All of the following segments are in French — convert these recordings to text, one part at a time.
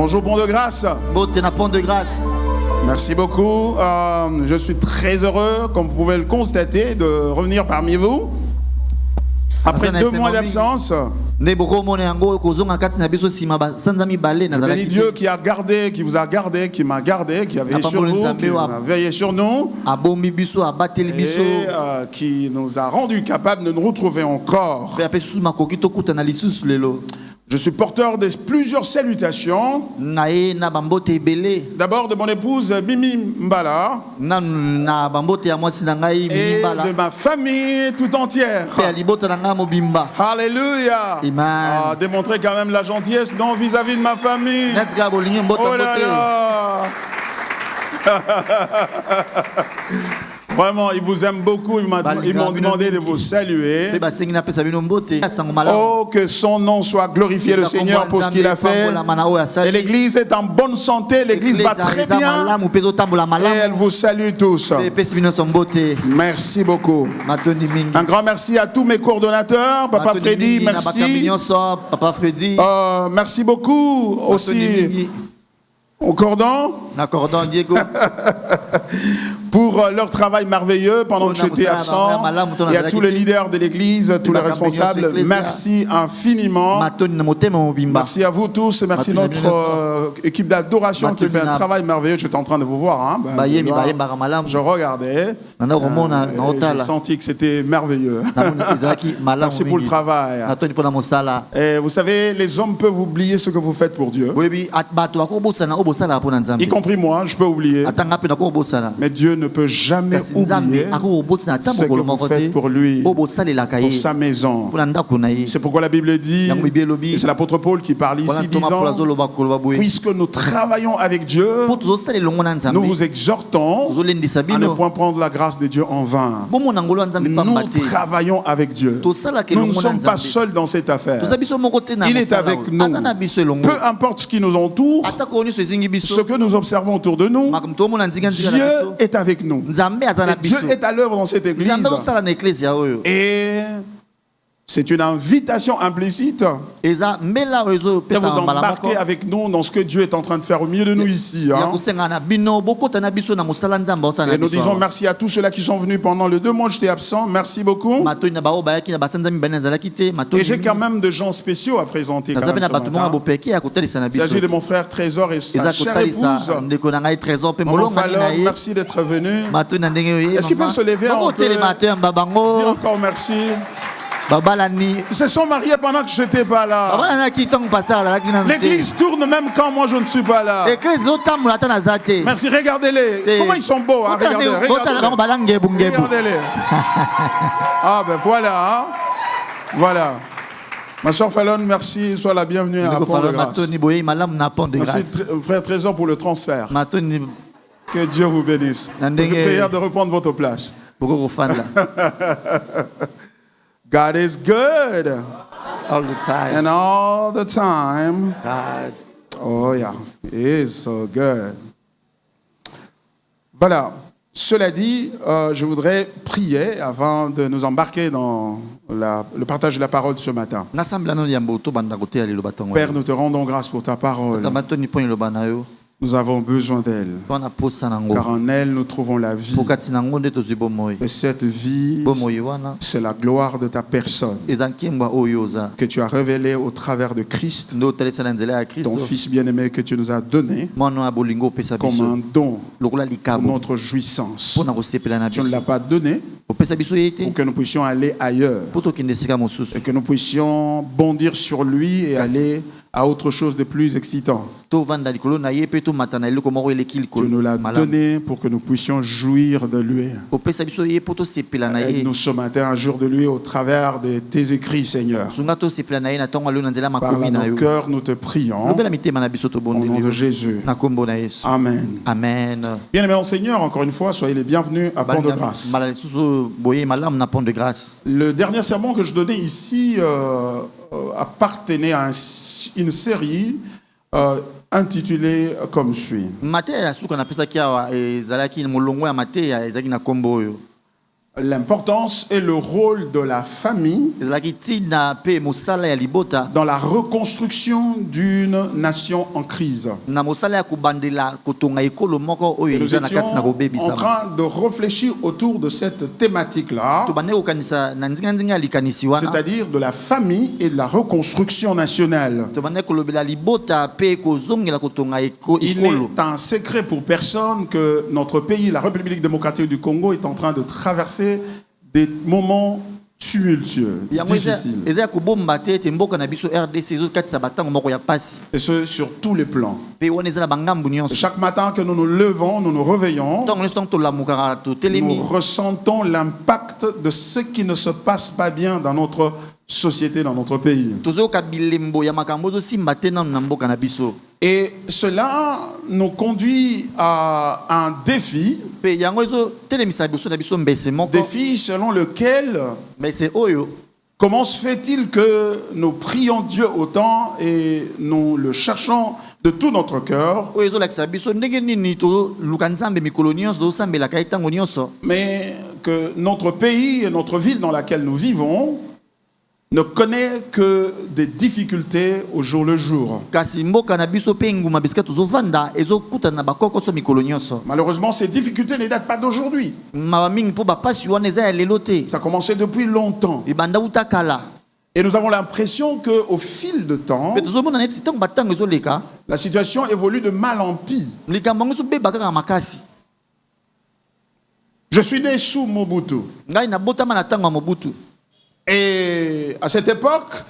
Bonjour, pont de grâce. Pont de grâce. Merci beaucoup. Je suis très heureux, comme vous pouvez le constater, de revenir parmi vous. Après 2 mois d'absence. Bénis Dieu qui a gardé, qui vous a gardé, qui m'a gardé, qui a veillé sur vous, qui a veillé sur nous, et qui nous a rendus capables de nous retrouver encore. Je suis porteur de plusieurs salutations. D'abord de mon épouse Mimi Mbala et de ma famille tout entière. Alléluia. Démontrer quand même la gentillesse vis-à-vis de ma famille. Oh là là. Vraiment, ils vous aiment beaucoup. Ils m'ont demandé de vous saluer. Oh, que son nom soit glorifié, le Seigneur, pour ce qu'il a fait. Et l'église est en bonne santé. L'église va très bien. Et elle vous salue tous. Merci beaucoup. Un grand merci à tous mes coordonnateurs. Papa Freddy, merci. Merci beaucoup aussi au cordon. Diego. Pour leur travail merveilleux pendant que j'étais absent, et à tous les leaders de l'église, tous les responsables, merci infiniment. Merci à vous tous, merci à notre équipe d'adoration qui fait un travail merveilleux. J'étais en train de vous voir, hein. Je regardais, j'ai senti que c'était merveilleux. Merci pour le travail. Et vous savez, les hommes peuvent oublier ce que vous faites pour Dieu, y compris moi, je peux oublier. Mais Dieu ne peut jamais oublier ce que vous faites pour lui, pour sa maison. C'est pourquoi la Bible dit, et c'est l'apôtre Paul qui parle ici, disant, puisque nous travaillons avec Dieu, nous vous exhortons à ne point prendre la grâce de Dieu en vain. Nous travaillons avec Dieu. Nous ne sommes pas seuls dans cette affaire. Il est avec nous. Peu importe ce qui nous entoure, ce que nous observons autour de nous, Dieu est avec nous. Et Dieu est à l'œuvre dans cette église. Et c'est une invitation implicite de vous embarquer avec nous dans ce que Dieu est en train de faire au milieu de nous ici. Hein. Et nous disons merci à tous ceux-là qui sont venus pendant les 2 mois où j'étais absent. Merci beaucoup. Et j'ai quand même de gens spéciaux à présenter. Il s'agit de mon frère Trésor et sa chère épouse. Merci d'être venu. Est-ce qu'ils peuvent se lever en dire encore merci? Ils se sont mariés pendant que je n'étais pas là. L'église tourne même quand moi je ne suis pas là. Merci, regardez-les. Comment ils sont beaux, hein? Regardez-les. Ah ben voilà. Hein? Voilà. Ma soeur Fallon, merci. Sois la bienvenue à Pont de Grâce. Merci frère Trésor pour le transfert. Que Dieu vous bénisse. Je vous prie de reprendre votre place. God is good. All the time. And all the time. God. Oh yeah, he is so good. Voilà. Cela dit, je voudrais prier avant de nous embarquer dans le partage de la parole ce matin. Père, nous te rendons grâce pour ta parole. Nous avons besoin d'elle, car en elle nous trouvons la vie. Et cette vie, c'est la gloire de ta personne que tu as révélée au travers de Christ, ton Fils bien-aimé que tu nous as donné comme un don pour notre jouissance. Tu ne l'as pas donné pour que nous puissions aller ailleurs et que nous puissions bondir sur lui et aller à autre chose de plus excitant. Tu nous l'as donné pour que nous puissions jouir de lui. Aide-nous ce matin à jour de lui au travers de tes écrits, Seigneur. Parle à nos cœurs, nous te prions. Au nom de Jésus. Amen. Amen. Bien-aimés dans le Seigneur, encore une fois, soyez les bienvenus à Pont de Grâce. Le dernier sermon que je donnais ici appartenait à une série intitulée comme suit. l'importance et le rôle de la famille dans la reconstruction d'une nation en crise. Nous étions en train de réfléchir autour de cette thématique-là, c'est-à-dire de la famille et de la reconstruction nationale. Il n'est un secret pour personne que notre pays, la République démocratique du Congo, est en train de traverser des moments tumultueux, difficiles. Et ce, sur tous les plans. Et chaque matin que nous nous levons, nous nous réveillons, nous ressentons l'impact de ce qui ne se passe pas bien dans notre société, dans notre pays. Et cela nous conduit à un défi. Défi selon lequel, comment se fait-il que nous prions Dieu autant et nous le cherchons de tout notre cœur, mais que notre pays et notre ville dans laquelle nous vivons ne connaît que des difficultés au jour le jour. Malheureusement, ces difficultés ne datent pas d'aujourd'hui. Ça a commencé depuis longtemps. Et nous avons l'impression qu'au fil de temps, la situation évolue de mal en pire. Je suis né sous Mobutu. Et à cette époque,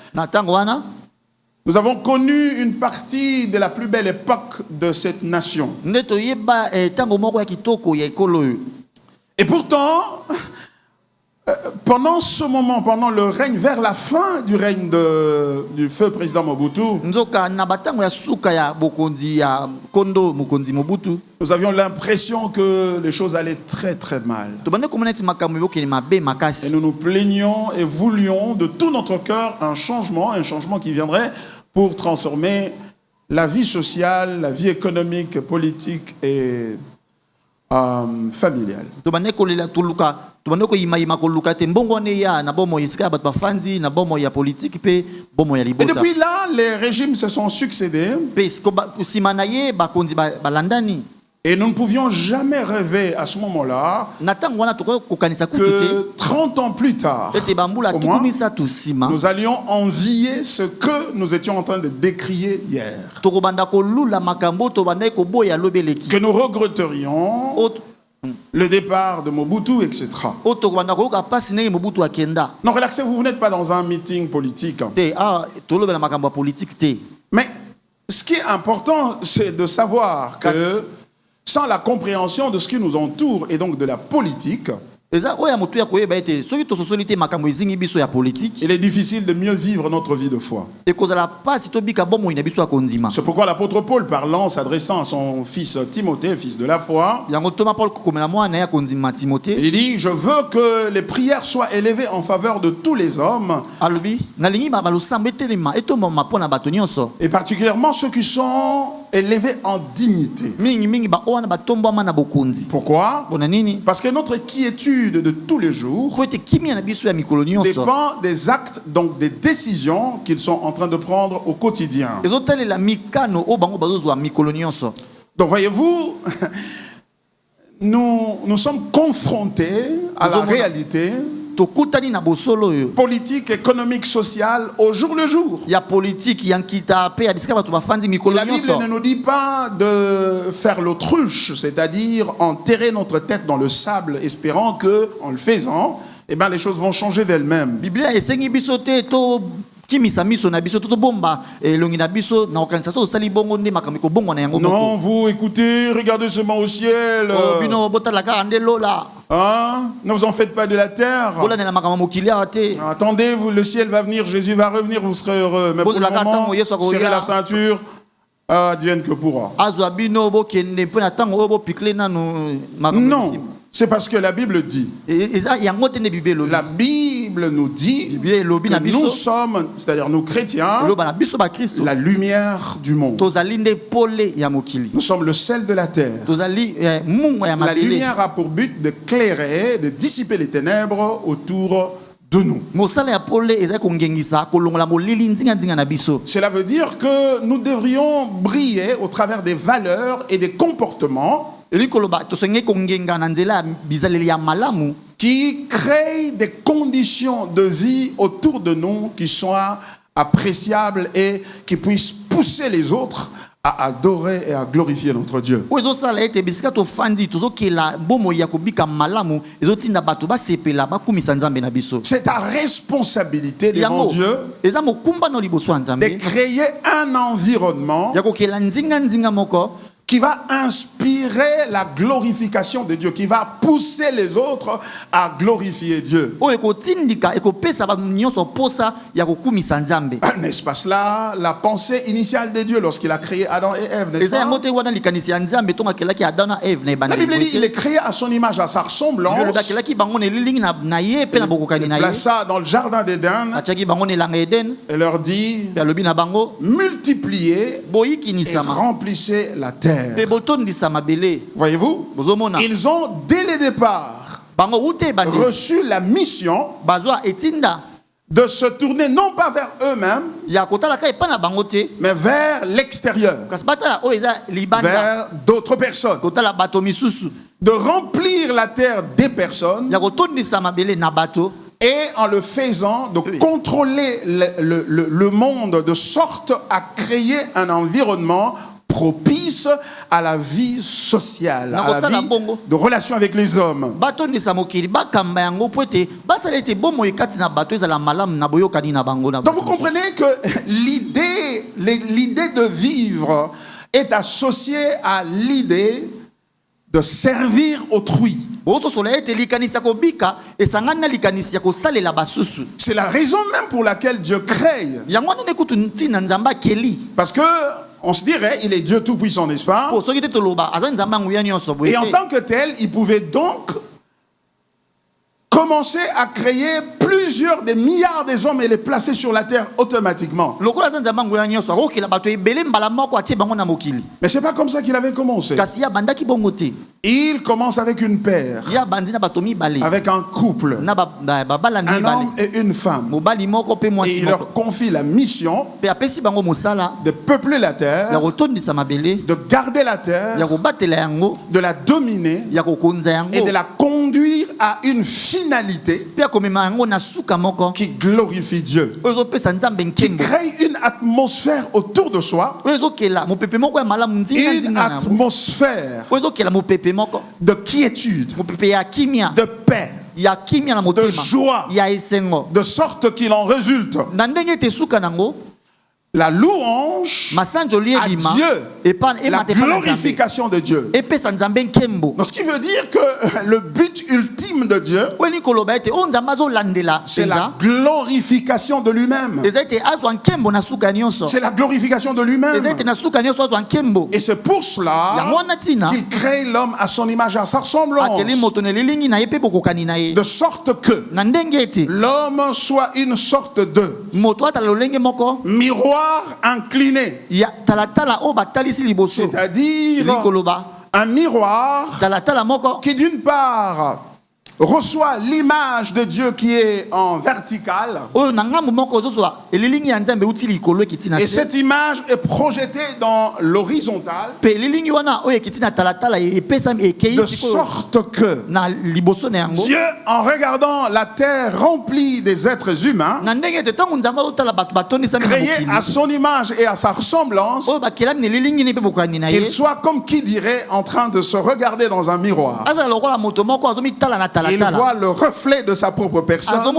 nous avons connu une partie de la plus belle époque de cette nation. Et pourtant, pendant ce moment, pendant le règne, vers la fin du règne du feu président Mobutu, nous avions l'impression que les choses allaient très très mal. Et nous nous plaignions et voulions de tout notre cœur un changement qui viendrait pour transformer la vie sociale, la vie économique, politique et familiale. Et depuis là, les régimes se sont succédés. Et nous ne pouvions jamais rêver à ce moment-là que 30 ans plus tard, au moins, nous allions envier ce que nous étions en train de décrier hier. Que nous regretterions le départ de Mobutu, etc. Non, relaxez-vous, vous n'êtes pas dans un meeting politique. Mais ce qui est important, c'est de savoir que sans la compréhension de ce qui nous entoure et donc de la politique, il est difficile de mieux vivre notre vie de foi. C'est pourquoi l'apôtre Paul, parlant, s'adressant à son fils Timothée, fils de la foi, il dit: je veux que les prières soient élevées en faveur de tous les hommes, et particulièrement ceux qui sont élevés en dignité. Pourquoi? Parce que notre quiétude de tous les jours dépend des actes, donc des décisions qu'ils sont en train de prendre au quotidien. Donc voyez-vous, nous sommes confrontés à la réalité politique, économique, sociale au jour le jour. La Bible ne nous dit pas de faire l'autruche, c'est-à-dire enterrer notre tête dans le sable, espérant que, en le faisant, eh ben, les choses vont changer d'elles-mêmes. Non, vous écoutez, regardez seulement au ciel. Hein? Ne vous en faites pas de la terre. Attendez, le ciel va venir, Jésus va revenir, vous serez heureux. Mais pour le moment, serrez la ceinture. Advienne que pourra. Non. C'est parce que la Bible dit. La Bible Bible nous dit que nous sommes, c'est-à-dire nous chrétiens, la lumière du monde. Nous sommes le sel de la terre. La lumière a pour but de clairer, de dissiper les ténèbres autour de nous. Cela veut dire que nous devrions briller au travers des valeurs et des comportements qui créent des conditions de vie autour de nous qui soient appréciables et qui puissent pousser les autres à adorer et à glorifier notre Dieu. C'est ta responsabilité devant Dieu de créer un environnement qui va inspirer la glorification de Dieu, qui va pousser les autres à glorifier Dieu. N'est-ce pas cela la pensée initiale de Dieu lorsqu'il a créé Adam et Ève, n'est-ce pas? La Bible dit qu'il est créé à son image, à sa ressemblance. Il plaça dans le jardin d'Éden et leur dit: multipliez et remplissez la terre. Voyez-vous, ils ont dès le départ reçu la mission de se tourner non pas vers eux-mêmes, mais vers l'extérieur, vers d'autres personnes, de remplir la terre des personnes, et en le faisant, de contrôler le monde de sorte à créer un environnement propice à la vie sociale, à la vie de relation avec les hommes. Donc vous comprenez que l'idée de vivre est associée à l'idée de servir autrui. C'est la raison même pour laquelle Dieu crée. Parce que on se dirait, il est Dieu tout-puissant, n'est-ce pas? Et en tant que tel, il pouvait donc commencer à créer plusieurs des milliards des hommes et les placer sur la terre automatiquement. Mais c'est pas comme ça qu'il avait commencé. Il commence avec une paire, avec un couple, un homme et une femme. Et il leur confie la mission de peupler la terre, de garder la terre, de la dominer et de la conduire à une finalité qui glorifie Dieu, qui crée une atmosphère autour de soi, une atmosphère de quiétude, de paix, de joie, de sorte qu'il en résulte la louange à Dieu, la glorification de Dieu. Donc, ce qui veut dire que le but ultime de Dieu, c'est la glorification de lui-même. C'est la glorification de lui-même. Et c'est pour cela qu'il crée l'homme à son image, à sa ressemblance. De sorte que l'homme soit une sorte de miroir incliné, c'est-à-dire un miroir qui d'une part reçoit l'image de Dieu qui est en verticale, et cette image est projetée dans l'horizontale, de sorte que Dieu, en regardant la terre remplie des êtres humains, créés à son image et à sa ressemblance, qu'il soit comme qui dirait en train de se regarder dans un miroir. Il voit le reflet de sa propre personne au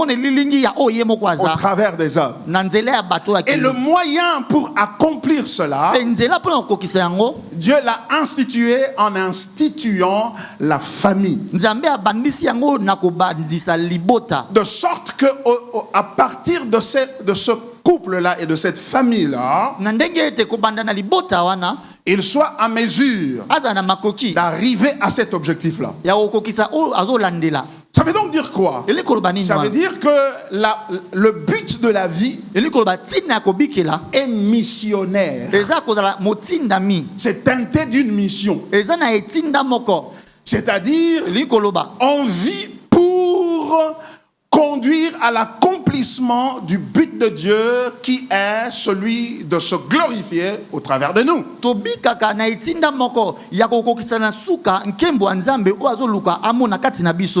travers des hommes. Et le moyen pour accomplir cela, Dieu l'a institué en instituant la famille. De sorte que à partir de ce couple-là et de cette famille-là, il soit à mesure d'arriver à cet objectif-là. Ça veut donc dire dire quoi? Ça veut dire que le but de la vie est missionnaire. C'est teinté d'une mission. C'est-à-dire, on vit pour conduire à l'accomplissement du but de Dieu qui est celui de se glorifier au travers de nous.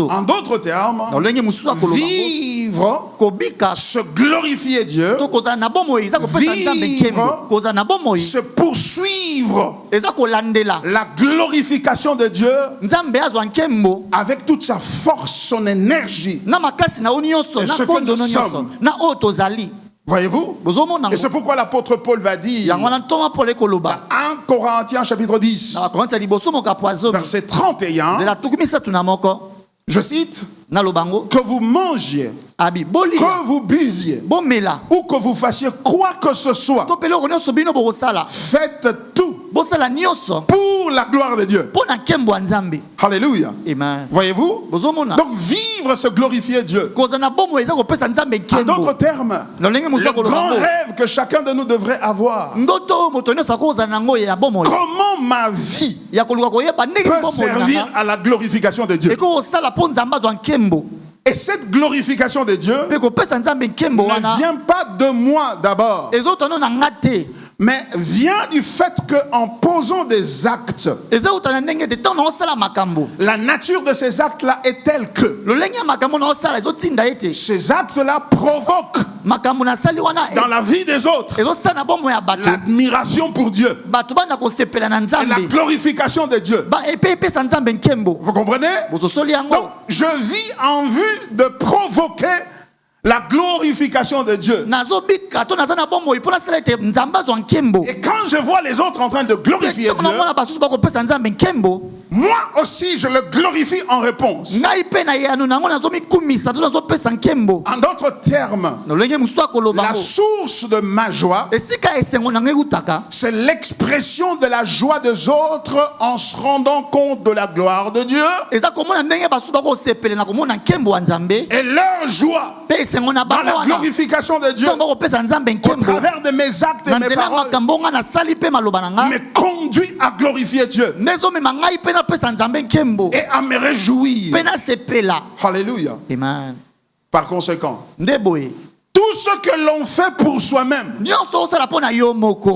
En d'autres termes, vivre, se glorifier Dieu, vivre, se poursuivre la glorification de Dieu avec toute sa force, son énergie. Et ce que nous sommes. Voyez-vous? Et c'est pourquoi l'apôtre Paul va dire dans 1 Corinthiens chapitre 10 verset 31, je cite, que vous mangiez, que vous buviez ou que vous fassiez quoi que ce soit, faites tout pour la gloire de Dieu. Alléluia. Voyez-vous? Donc vivre, se glorifier Dieu. En d'autres termes, le grand rêve que chacun de nous devrait avoir. Comment ma vie peut servir à la glorification de Dieu? Et cette glorification de Dieu ne vient pas de moi d'abord, mais vient du fait qu'en posant des actes, la nature de ces actes-là est telle que ces actes-là provoquent dans la vie des autres l'admiration pour Dieu et la glorification de Dieu. Vous comprenez? Donc, je vis en vue de provoquer la glorification de Dieu. Et quand je vois les autres en train de glorifier Dieu, moi aussi je le glorifie en réponse. En d'autres termes, la source de ma joie, c'est l'expression de la joie des autres en se rendant compte de la gloire de Dieu. Et leur joie dans la glorification de Dieu, au travers de mes actes et mes paroles, me conduit à glorifier Dieu et à me réjouir. Alléluia. Amen. Par conséquent, tout ce que l'on fait pour soi-même,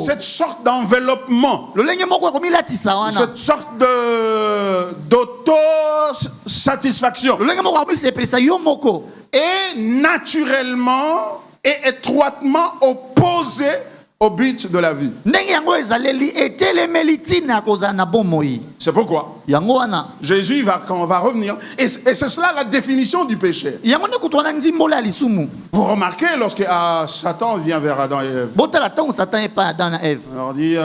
cette sorte d'enveloppement, cette sorte d'auto-satisfaction, est naturellement et étroitement opposé au but de la vie. C'est pourquoi Jésus quand on va revenir, et c'est cela la définition du péché. Vous remarquez lorsque Satan vient vers Adam et Ève, alors dit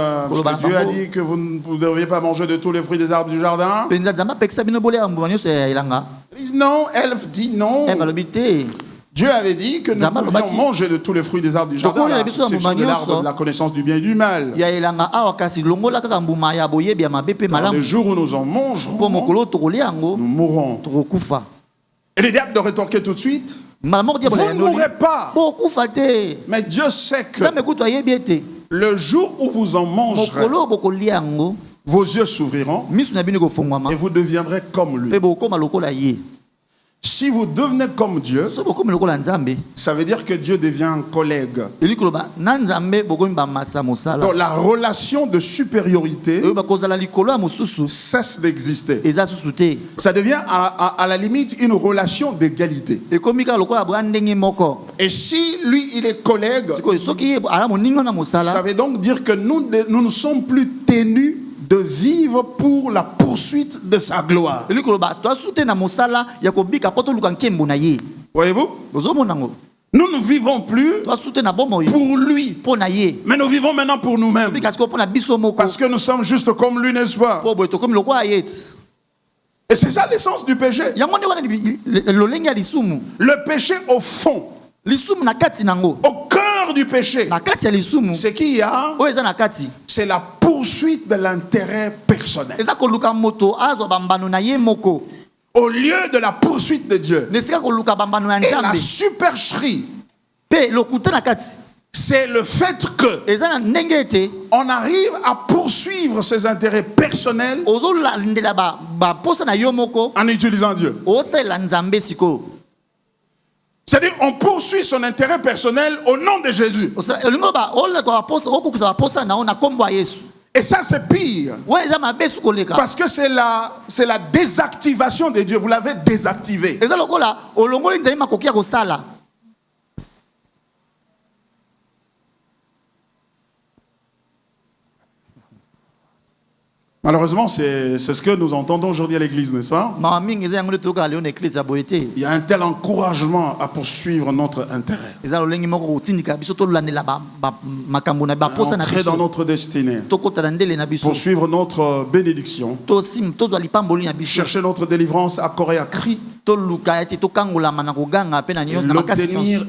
Dieu a dit que vous ne devriez pas manger de tous les fruits des arbres du jardin. Ils disent non, Ève dit non. Dieu avait dit que nous pouvions manger de tous les fruits des arbres du jardin, c'est de l'arbre de la connaissance du bien et du mal. Le jour où nous en mangerons, nous mourrons. Et le diable de rétorquer tout de suite, vous ne mourrez pas. Mais Dieu sait que le jour où vous en mangerez, vos yeux s'ouvriront et vous deviendrez comme lui. Si vous devenez comme Dieu, ça veut dire que Dieu devient un collègue. Donc la relation de supériorité cesse d'exister. Ça devient à la limite une relation d'égalité. Et si lui il est collègue, ça veut donc dire que nous ne sommes plus tenus de vivre pour la poursuite de sa gloire. Voyez-vous? Nous ne vivons plus pour lui, mais nous vivons maintenant pour nous-mêmes. Parce que nous sommes juste comme lui, n'est-ce pas? Et c'est ça l'essence du péché. Le péché au fond, au cœur du péché, c'est qu'il y a, c'est la poursuite de l'intérêt personnel. au lieu de la poursuite de Dieu. Et la supercherie, c'est le fait que on arrive à poursuivre ses intérêts personnels en utilisant Dieu. C'est-à-dire on poursuit son intérêt personnel au nom de Jésus. Et ça c'est pire. Parce que c'est la désactivation de Dieu. Vous l'avez désactivé. Malheureusement, c'est ce que nous entendons aujourd'hui à l'église, n'est-ce pas? Il y a un tel encouragement à poursuivre notre intérêt. Entrer dans notre destinée. Poursuivre notre bénédiction. Chercher notre délivrance à corps et à cri. L'obtenir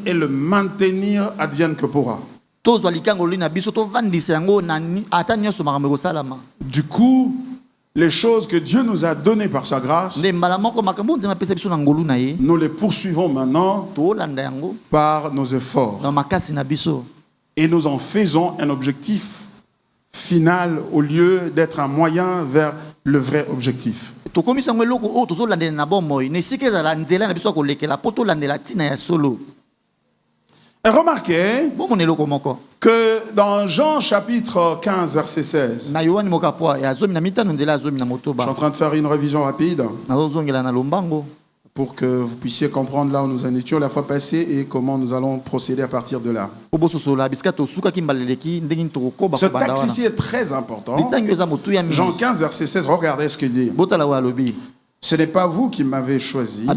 et le maintenir advienne que pourra. Du coup, les choses que Dieu nous a données par sa grâce, nous les poursuivons maintenant par nos efforts. Et nous en faisons un objectif final au lieu d'être un moyen vers le vrai objectif. Et remarquez que dans Jean chapitre 15 verset 16, je suis en train de faire une révision rapide pour que vous puissiez comprendre là où nous en étions la fois passée et comment nous allons procéder à partir de là. Ce texte ici est très important. Jean 15 verset 16, regardez ce qu'il dit. Ce n'est pas vous qui m'avez choisi, mais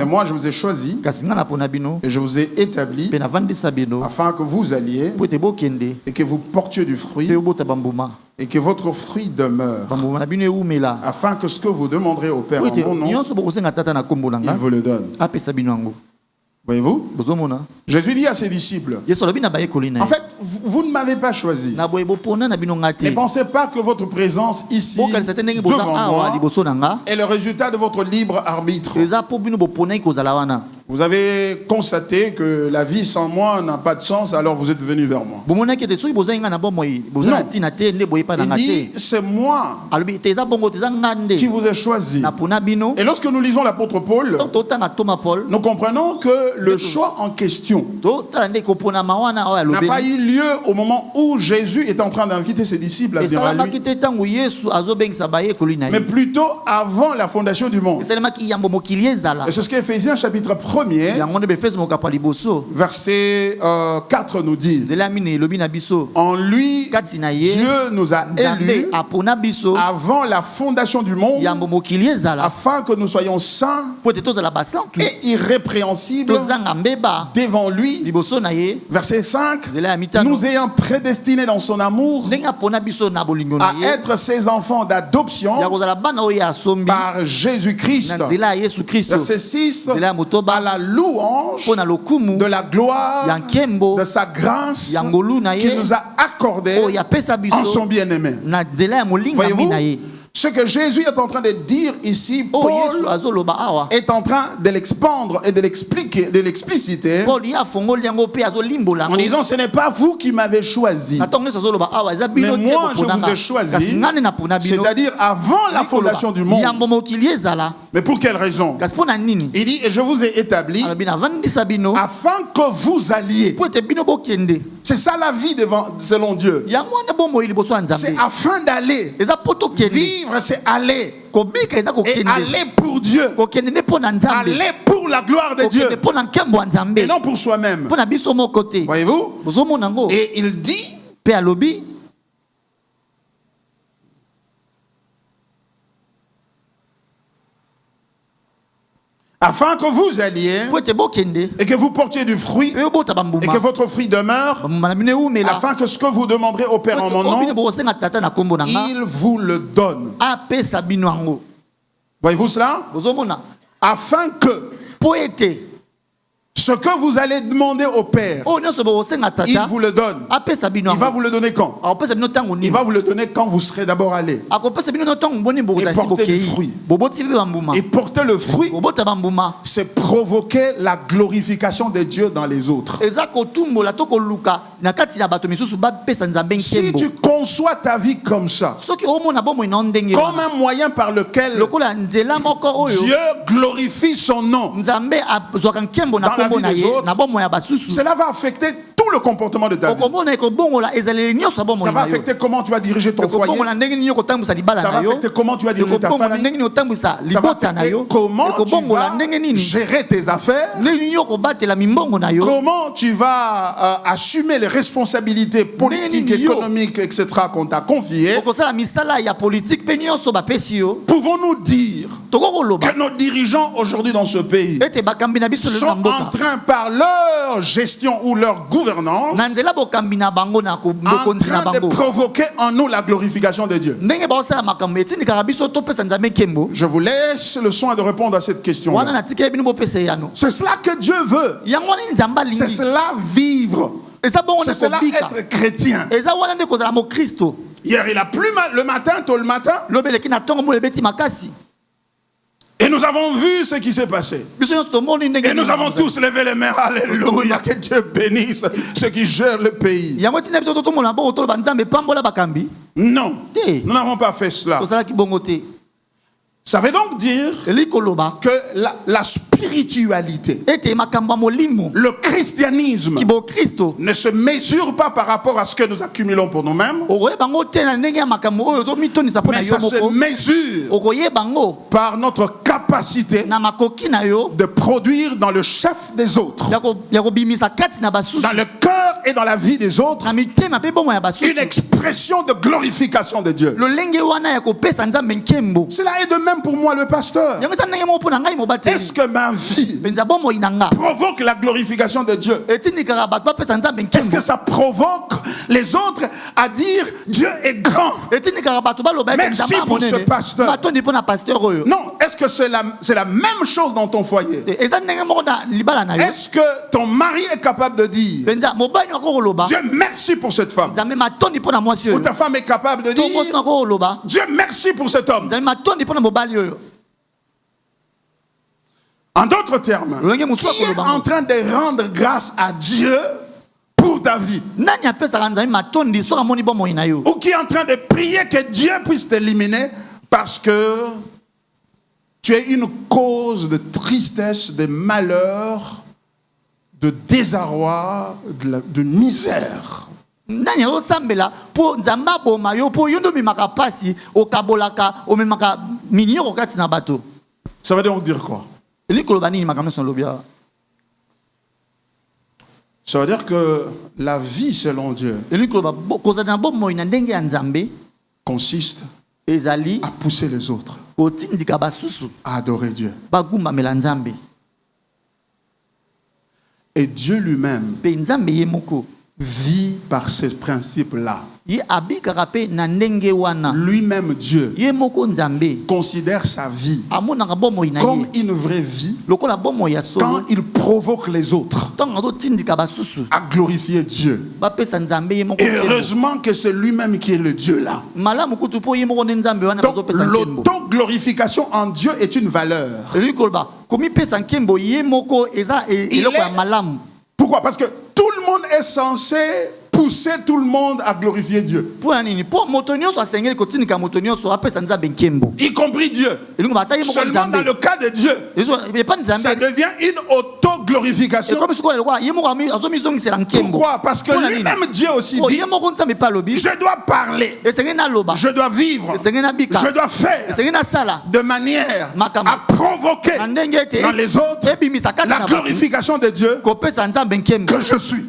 moi je vous ai choisi et je vous ai établi afin que vous alliez et que vous portiez du fruit et que votre fruit demeure, afin que ce que vous demanderez au Père en mon nom, il vous le donne. Voyez-vous? Jésus dit à ses disciples, en fait, vous ne m'avez pas choisi. Ne pensez pas que votre présence ici devant moi est le résultat de votre libre arbitre. Vous avez constaté que la vie sans moi n'a pas de sens, alors vous êtes venu vers moi. Non. Il dit, c'est moi qui vous ai choisi. Et lorsque nous lisons l'apôtre Paul, nous comprenons que le choix en question n'a pas eu lieu au moment où Jésus est en train d'inviter ses disciples à venir à lui, mais plutôt avant la fondation du monde. Et c'est ce qu'Éphésiens chapitre 1er, verset 4 nous dit. En lui, Dieu nous a élus avant la fondation du monde, afin que nous soyons saints et irrépréhensibles devant lui. Verset 5, nous ayant prédestinés dans son amour à être ses enfants d'adoption par Jésus-Christ. Verset 6, à la louange de la gloire de sa grâce qu'il nous a accordée en son bien-aimé. Voyez-vous, ce que Jésus est en train de dire ici, Paul est en train de l'expandre et de l'expliquer, de l'expliciter, en disant ce n'est pas vous qui m'avez choisi, mais moi je vous ai choisi, c'est-à-dire avant la fondation du monde. Mais pour quelle raison? Il dit, et je vous ai établi afin que vous alliez. C'est ça la vie selon Dieu. C'est afin d'aller. Vivre, c'est aller. Et aller pour Dieu. Aller pour la gloire de Dieu. Et non pour soi-même. Voyez-vous? Et il dit, afin que vous alliez et que vous portiez du fruit et que votre fruit demeure, afin que ce que vous demanderez au Père en mon nom, il vous le donne. Voyez-vous cela? Afin que Ce que vous allez demander au Père, il vous le donne. Il va vous le donner quand? Il va vous le donner quand vous serez d'abord allé. Et porter le fruit. Et porter le fruit, c'est provoquer la glorification de Dieu dans les autres. Si tu conçois ta vie comme ça, comme un moyen par lequel Dieu glorifie son nom dans la vie des autres, cela va affecter tout le comportement de ta vie. Ça va affecter comment tu vas diriger ton foyer. Ça va affecter comment tu vas diriger ta famille. Ça va affecter comment tu vas gérer tes affaires. Comment tu vas assumer les responsabilités politiques, économiques, etc. qu'on t'a confiées. Pouvons-nous dire que nos dirigeants aujourd'hui dans ce pays sont en train, par leur gestion ou leur gouvernance, en train de provoquer en nous la glorification de Dieu? Je vous laisse le soin de répondre à cette question. C'est cela que Dieu veut. C'est cela vivre. C'est cela être chrétien. Hier, il a plu le matin, tôt le matin. Et nous avons vu ce qui s'est passé. Et nous avons tous levé les mains. Alléluia. Que Dieu bénisse ceux qui gèrent le pays. Non, nous n'avons pas fait cela. Ça veut donc dire que la spiritualité, le christianisme ne se mesure pas par rapport à ce que nous accumulons pour nous-mêmes, mais ça se mesure par notre capacité de produire dans le chef des autres, dans le cœur et dans la vie des autres, une expression de glorification de Dieu. Cela est de même pour moi, le pasteur. Est-ce que ma vie provoque la glorification de Dieu? Est-ce que ça provoque les autres à dire Dieu est grand? Merci pour ce pasteur. Non, est-ce que c'est la même chose dans ton foyer? Est-ce que ton mari est capable de dire Dieu merci pour cette femme? Ou ta femme est capable de dire Dieu merci pour cet homme? En d'autres termes, qui est en train de rendre grâce à Dieu pour ta vie? Ou qui est en train de prier que Dieu puisse t'éliminer parce que tu es une cause de tristesse, de malheur, de désarroi, de misère? Ça veut donc dire quoi? Ça veut dire que la vie selon Dieu consiste à pousser les autres à adorer Dieu. Et Dieu lui-même vit par ces principes-là. Lui-même, Dieu, considère sa vie comme une vraie vie quand il provoque les autres à glorifier Dieu. Et heureusement que c'est lui-même qui est le Dieu là. Donc l'auto-glorification en Dieu est une valeur. Pourquoi? Parce que tout le monde est censé pousser tout le monde à glorifier Dieu. Y compris Dieu. Seulement dans le cas de Dieu, ça devient une auto-glorification. Pourquoi? Parce que lui-même Dieu aussi dit je dois parler, je dois vivre, je dois faire de manière à provoquer dans les autres la glorification de Dieu que je suis.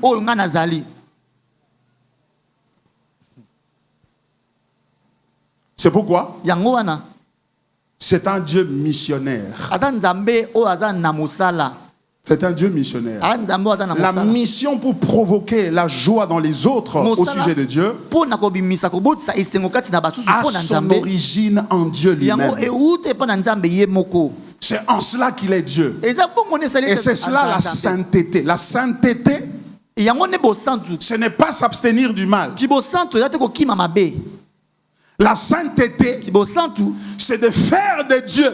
C'est pourquoi c'est un Dieu missionnaire. C'est un Dieu missionnaire. La mission pour provoquer la joie dans les autres au sujet de Dieu a son origine en Dieu lui-même. C'est en cela qu'il est Dieu. Et c'est cela la sainteté. La sainteté, ce n'est pas s'abstenir du mal. La sainteté, c'est de faire de Dieu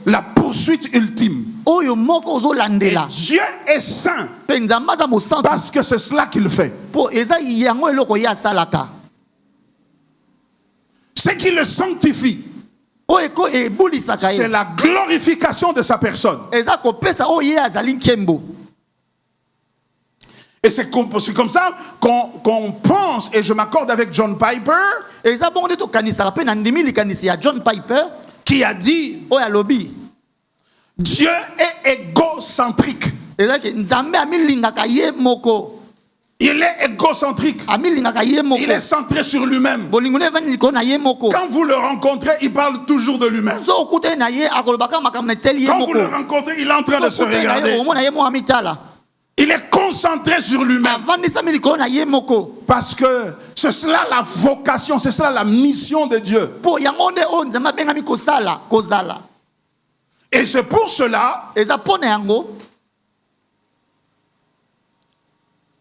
la poursuite ultime. Et Dieu est saint parce que c'est cela qu'il fait. Ce qui le sanctifie, c'est la glorification de sa personne. Et c'est comme ça qu'on pense, et je m'accorde avec John Piper, qui a dit Dieu est égocentrique. Il est égocentrique. Il est centré sur lui-même. Quand vous le rencontrez, il parle toujours de lui-même. Quand vous le rencontrez, il est en train de se regarder. Il est concentré sur lui-même. Parce que c'est cela la vocation, c'est cela la mission de Dieu. Et c'est pour cela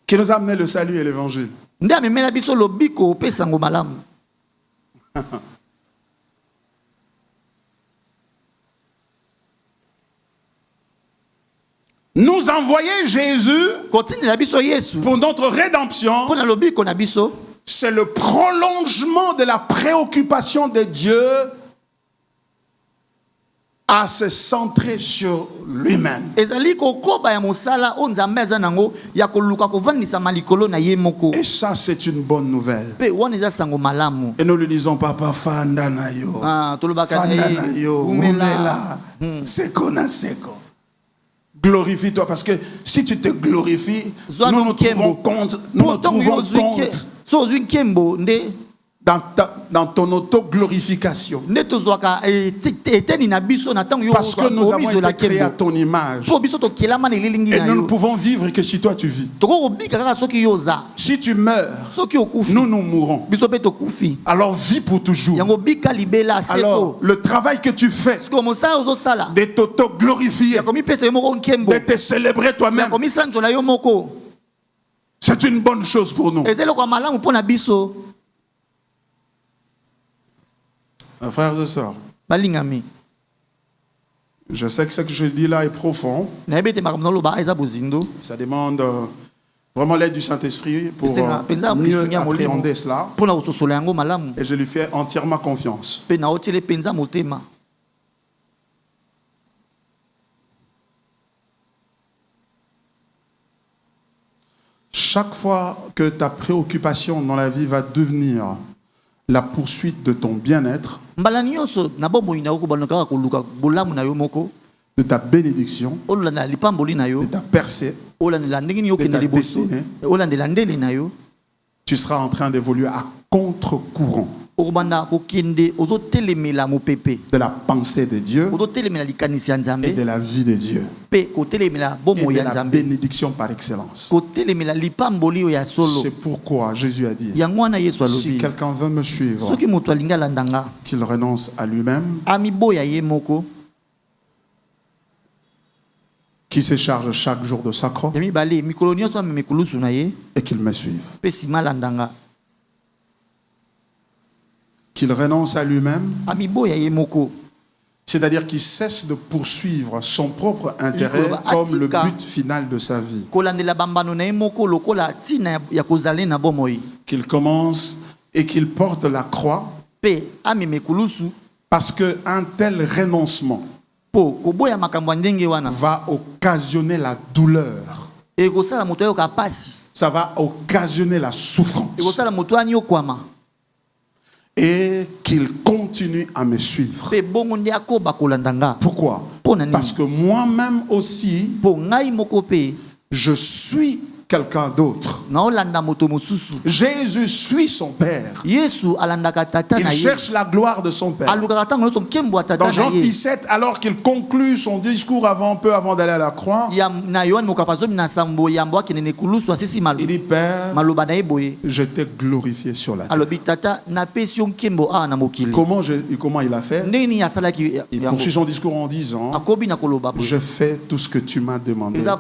qui nous a amené le salut et l'évangile. Nous envoyer Jésus pour notre rédemption, c'est le prolongement de la préoccupation de Dieu à se centrer sur lui-même. Et ça, c'est une bonne nouvelle. Et nous lui disons, Papa, Fanda na yo, Fanda na yo, Umela, Seko na Seko. Glorifie-toi, parce que si tu te glorifies, nous nous trouvons compte, dans ton auto-glorification. Parce que nous avons été créés à ton image. Et nous ne pouvons vivre que si toi tu vis. Si tu meurs, nous mourrons. Alors vis pour toujours. Alors le travail que tu fais de t'auto-glorifier, de te célébrer toi-même, c'est une bonne chose pour nous. Frères et sœurs, je sais que ce que je dis là est profond. Ça demande vraiment l'aide du Saint-Esprit pour mieux appréhender cela. Et je lui fais entièrement confiance. Chaque fois que ta préoccupation dans la vie va devenir la poursuite de ton bien-être, de ta bénédiction, de ta percée, de ta destinée, tu seras en train d'évoluer à contre-courant de la pensée de Dieu et de la vie de Dieu et de la bénédiction par excellence. C'est pourquoi Jésus a dit, si quelqu'un veut me suivre, qu'il renonce à lui-même, qui se charge chaque jour de sa croix et qu'il me suive. Qu'il renonce à lui-même, c'est-à-dire qu'il cesse de poursuivre son propre intérêt comme le but final de sa vie. Qu'il commence et qu'il porte la croix, parce qu'un tel renoncement va occasionner la douleur. Ça va occasionner la souffrance. Et qu'il continue à me suivre. Pourquoi? Parce que moi-même aussi, je suis quelqu'un d'autre. Jésus suit son Père. Il cherche la gloire de son Père. Dans Jean 17, alors qu'il conclut son discours peu avant d'aller à la croix, il dit, Père, je t'ai glorifié sur la terre. Comment il a fait? Il poursuit son discours en disant, je fais tout ce que tu m'as demandé de faire.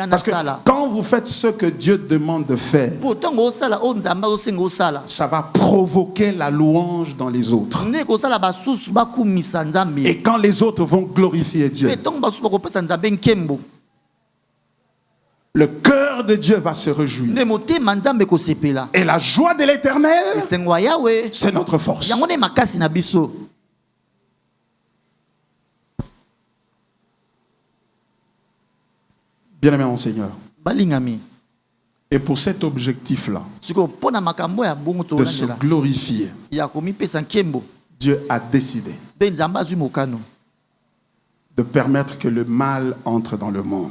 Parce que quand vous faites ce que Dieu demande de faire, ça va provoquer la louange dans les autres. Et quand les autres vont glorifier Dieu, le cœur de Dieu va se réjouir. Et la joie de l'Éternel, c'est notre force. Bien-aimé en Seigneur. Et pour cet objectif-là, de se glorifier, Dieu a décidé de permettre que le mal entre dans le monde.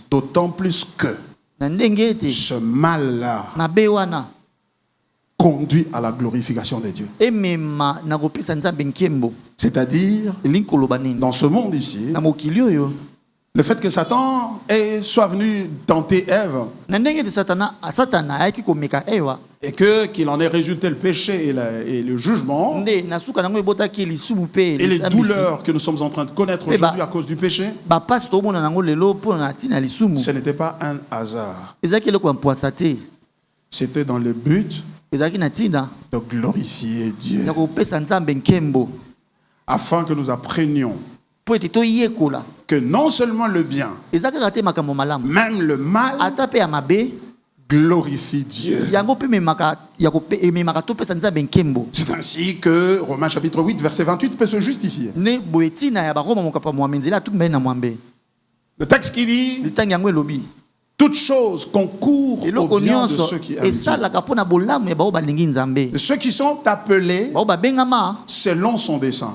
D'autant plus que ce mal-là conduit à la glorification de Dieu. C'est-à-dire, dans ce monde ici, le fait que Satan soit venu tenter Ève et qu'il en ait résulté le péché et le jugement et les douleurs que nous sommes en train de connaître aujourd'hui à cause du péché, ce n'était pas un hasard. C'était dans le but de glorifier Dieu, afin que nous apprenions que non seulement le bien, même le mal glorifie Dieu. C'est ainsi que Romains chapitre 8 verset 28 peut se justifier. Le texte qui dit, toute chose concourt au bien de ceux qui aiment Dieu, de ceux qui sont appelés selon son dessein.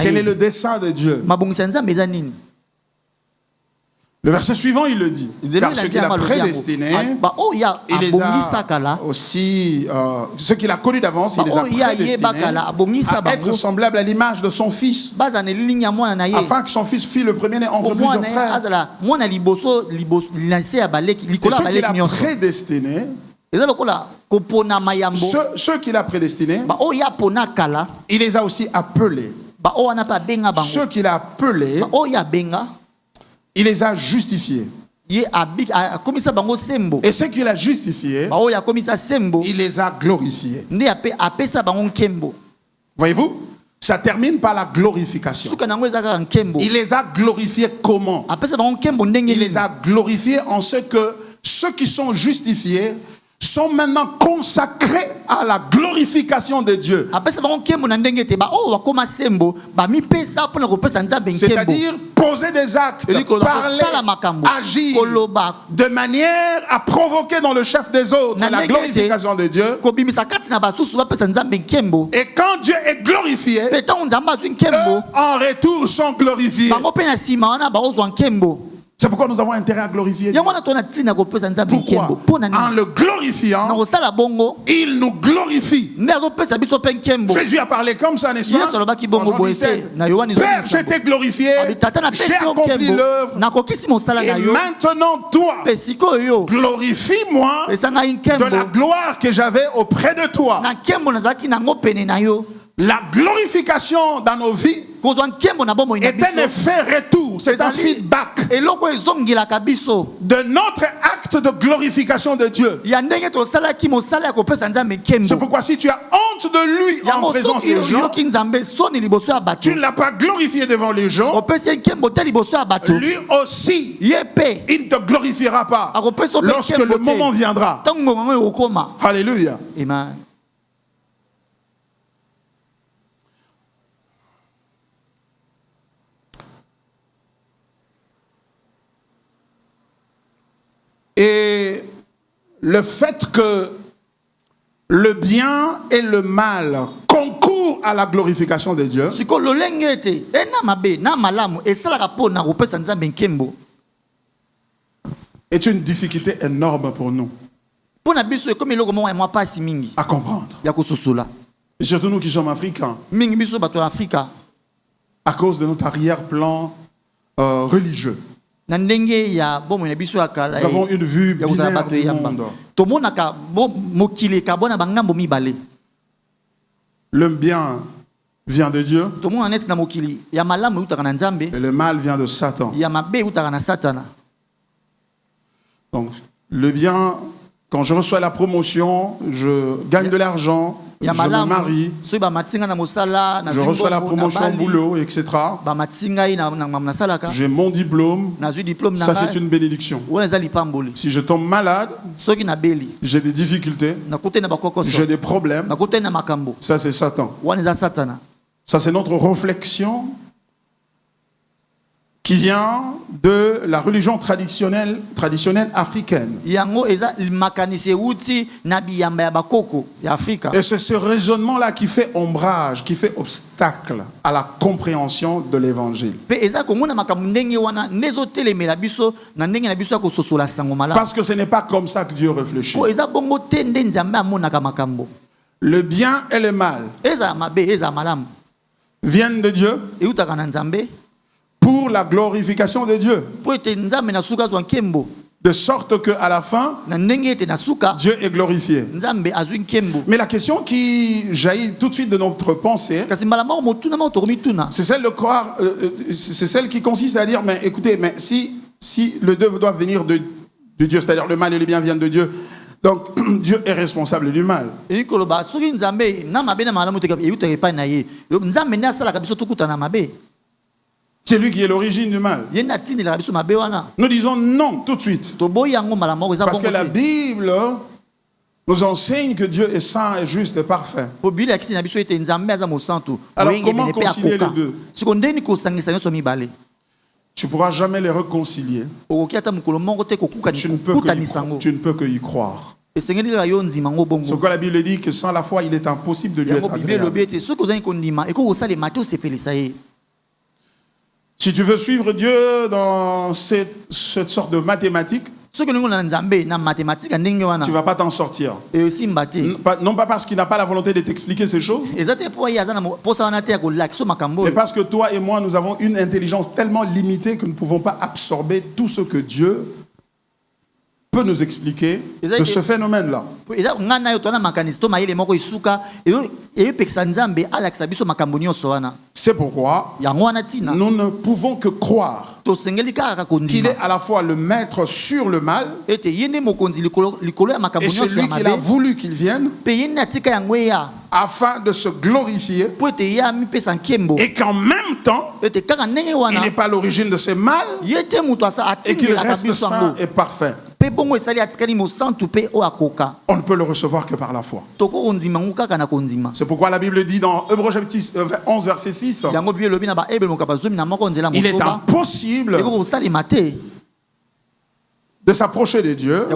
Quel est le dessein de Dieu? Le verset suivant, il le dit. Car ceux qu'il a prédestinés, il les a aussi, ceux qu'il a connus d'avance, il les a prédestinés à être semblables à l'image de son fils, afin que son fils fût le premier-né entre plusieurs frères. Et ceux qu'il a prédestinés, ceux qu'il a prédestinés, il les a aussi appelés. Ceux qu'il a appelés, il les a justifiés. Et ceux qu'il a justifiés, il les a glorifiés. Voyez-vous? Ça termine par la glorification. Il les a glorifiés comment? Il les a glorifiés en ce que ceux qui sont justifiés sont maintenant consacrés à la glorification de Dieu. C'est-à-dire poser des actes, parler, agir de manière à provoquer dans le chef des autres la glorification de Dieu. Et quand Dieu est glorifié, eux, en retour sont glorifiés. C'est pourquoi nous avons intérêt à glorifier Dieu. Pourquoi? En le glorifiant, il nous glorifie. Jésus a parlé comme ça, n'est-ce pas? Père, je t'ai glorifié, j'ai accompli l'œuvre, et maintenant toi, glorifie-moi de la gloire que j'avais auprès de toi. La glorification dans nos vies est un effet retour, c'est un feedback de notre acte de glorification de Dieu. C'est pourquoi si tu as honte de lui en présence des gens, tu ne l'as pas glorifié devant les gens, lui aussi, il ne te glorifiera pas lorsque le moment viendra. Alléluia. Amen. Et le fait que le bien et le mal concourent pour à la glorification de Dieu est une difficulté énorme pour nous à comprendre. Et surtout nous qui sommes africains, à cause de notre arrière-plan religieux. Nous avons une vue binaire du monde. Le bien vient de Dieu et le mal vient de Satan. Donc, le bien, quand je reçois la promotion, je gagne de l'argent, je me marie, je reçois la promotion au boulot, etc. J'ai mon diplôme, ça c'est une bénédiction. Si je tombe malade, j'ai des difficultés, j'ai des problèmes, ça c'est Satan. Ça c'est notre réflexion qui vient de la religion traditionnelle africaine. Et c'est ce raisonnement-là qui fait ombrage, qui fait obstacle à la compréhension de l'évangile. Parce que ce n'est pas comme ça que Dieu réfléchit. Le bien et le mal viennent de Dieu pour la glorification de Dieu. De sorte qu'à la fin, Dieu est glorifié. Mais la question qui jaillit tout de suite de notre pensée, c'est celle de croire, c'est celle qui consiste à dire, mais écoutez, mais si le deux doit venir de Dieu, c'est-à-dire le mal et le bien viennent de Dieu, donc Dieu est responsable du mal. C'est lui qui est l'origine du mal. Nous disons non tout de suite. Parce que la Bible nous enseigne que Dieu est saint et juste et parfait. Alors comment concilier les deux? Tu ne pourras jamais les réconcilier. Tu ne peux que y croire. C'est pourquoi la Bible dit que sans la foi, il est impossible de lui être agréable. Si tu veux suivre Dieu dans cette sorte de mathématiques, tu ne vas pas t'en sortir. Non pas parce qu'il n'a pas la volonté de t'expliquer ces choses, mais parce que toi et moi, nous avons une intelligence tellement limitée que nous ne pouvons pas absorber tout ce que Dieu peut nous expliquer de ce phénomène-là. C'est pourquoi nous ne pouvons que croire qu'il est à la fois le maître sur le mal et celui qu'il a voulu qu'il vienne afin de se glorifier et qu'en même temps il n'est pas l'origine de ces mal et qu'il reste saint et parfait. On ne peut le recevoir que par la foi. C'est pourquoi la Bible dit dans Hébreux chapitre 11 verset 6, il est impossible de s'approcher de Dieu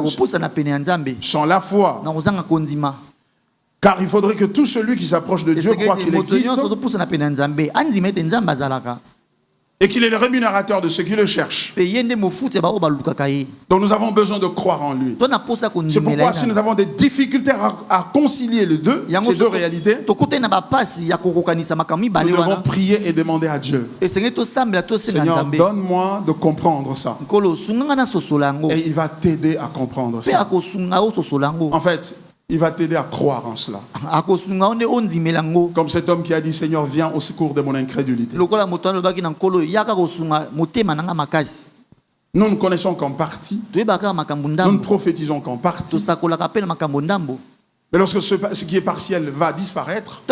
sans la foi. Car il faudrait que tout celui qui s'approche de Dieu croit qu'il existe et qu'il est le rémunérateur de ceux qui le cherchent. Donc nous avons besoin de croire en lui. C'est pourquoi si nous avons des difficultés à concilier les deux, ces deux réalités, nous devons prier et demander à Dieu, Seigneur, donne-moi de comprendre ça. Et il va t'aider à comprendre ça. En fait, il va t'aider à croire en cela. Comme cet homme qui a dit, Seigneur, viens au secours de mon incrédulité. Nous ne connaissons qu'en partie. Nous ne prophétisons qu'en partie. Mais lorsque ce qui est partiel va disparaître,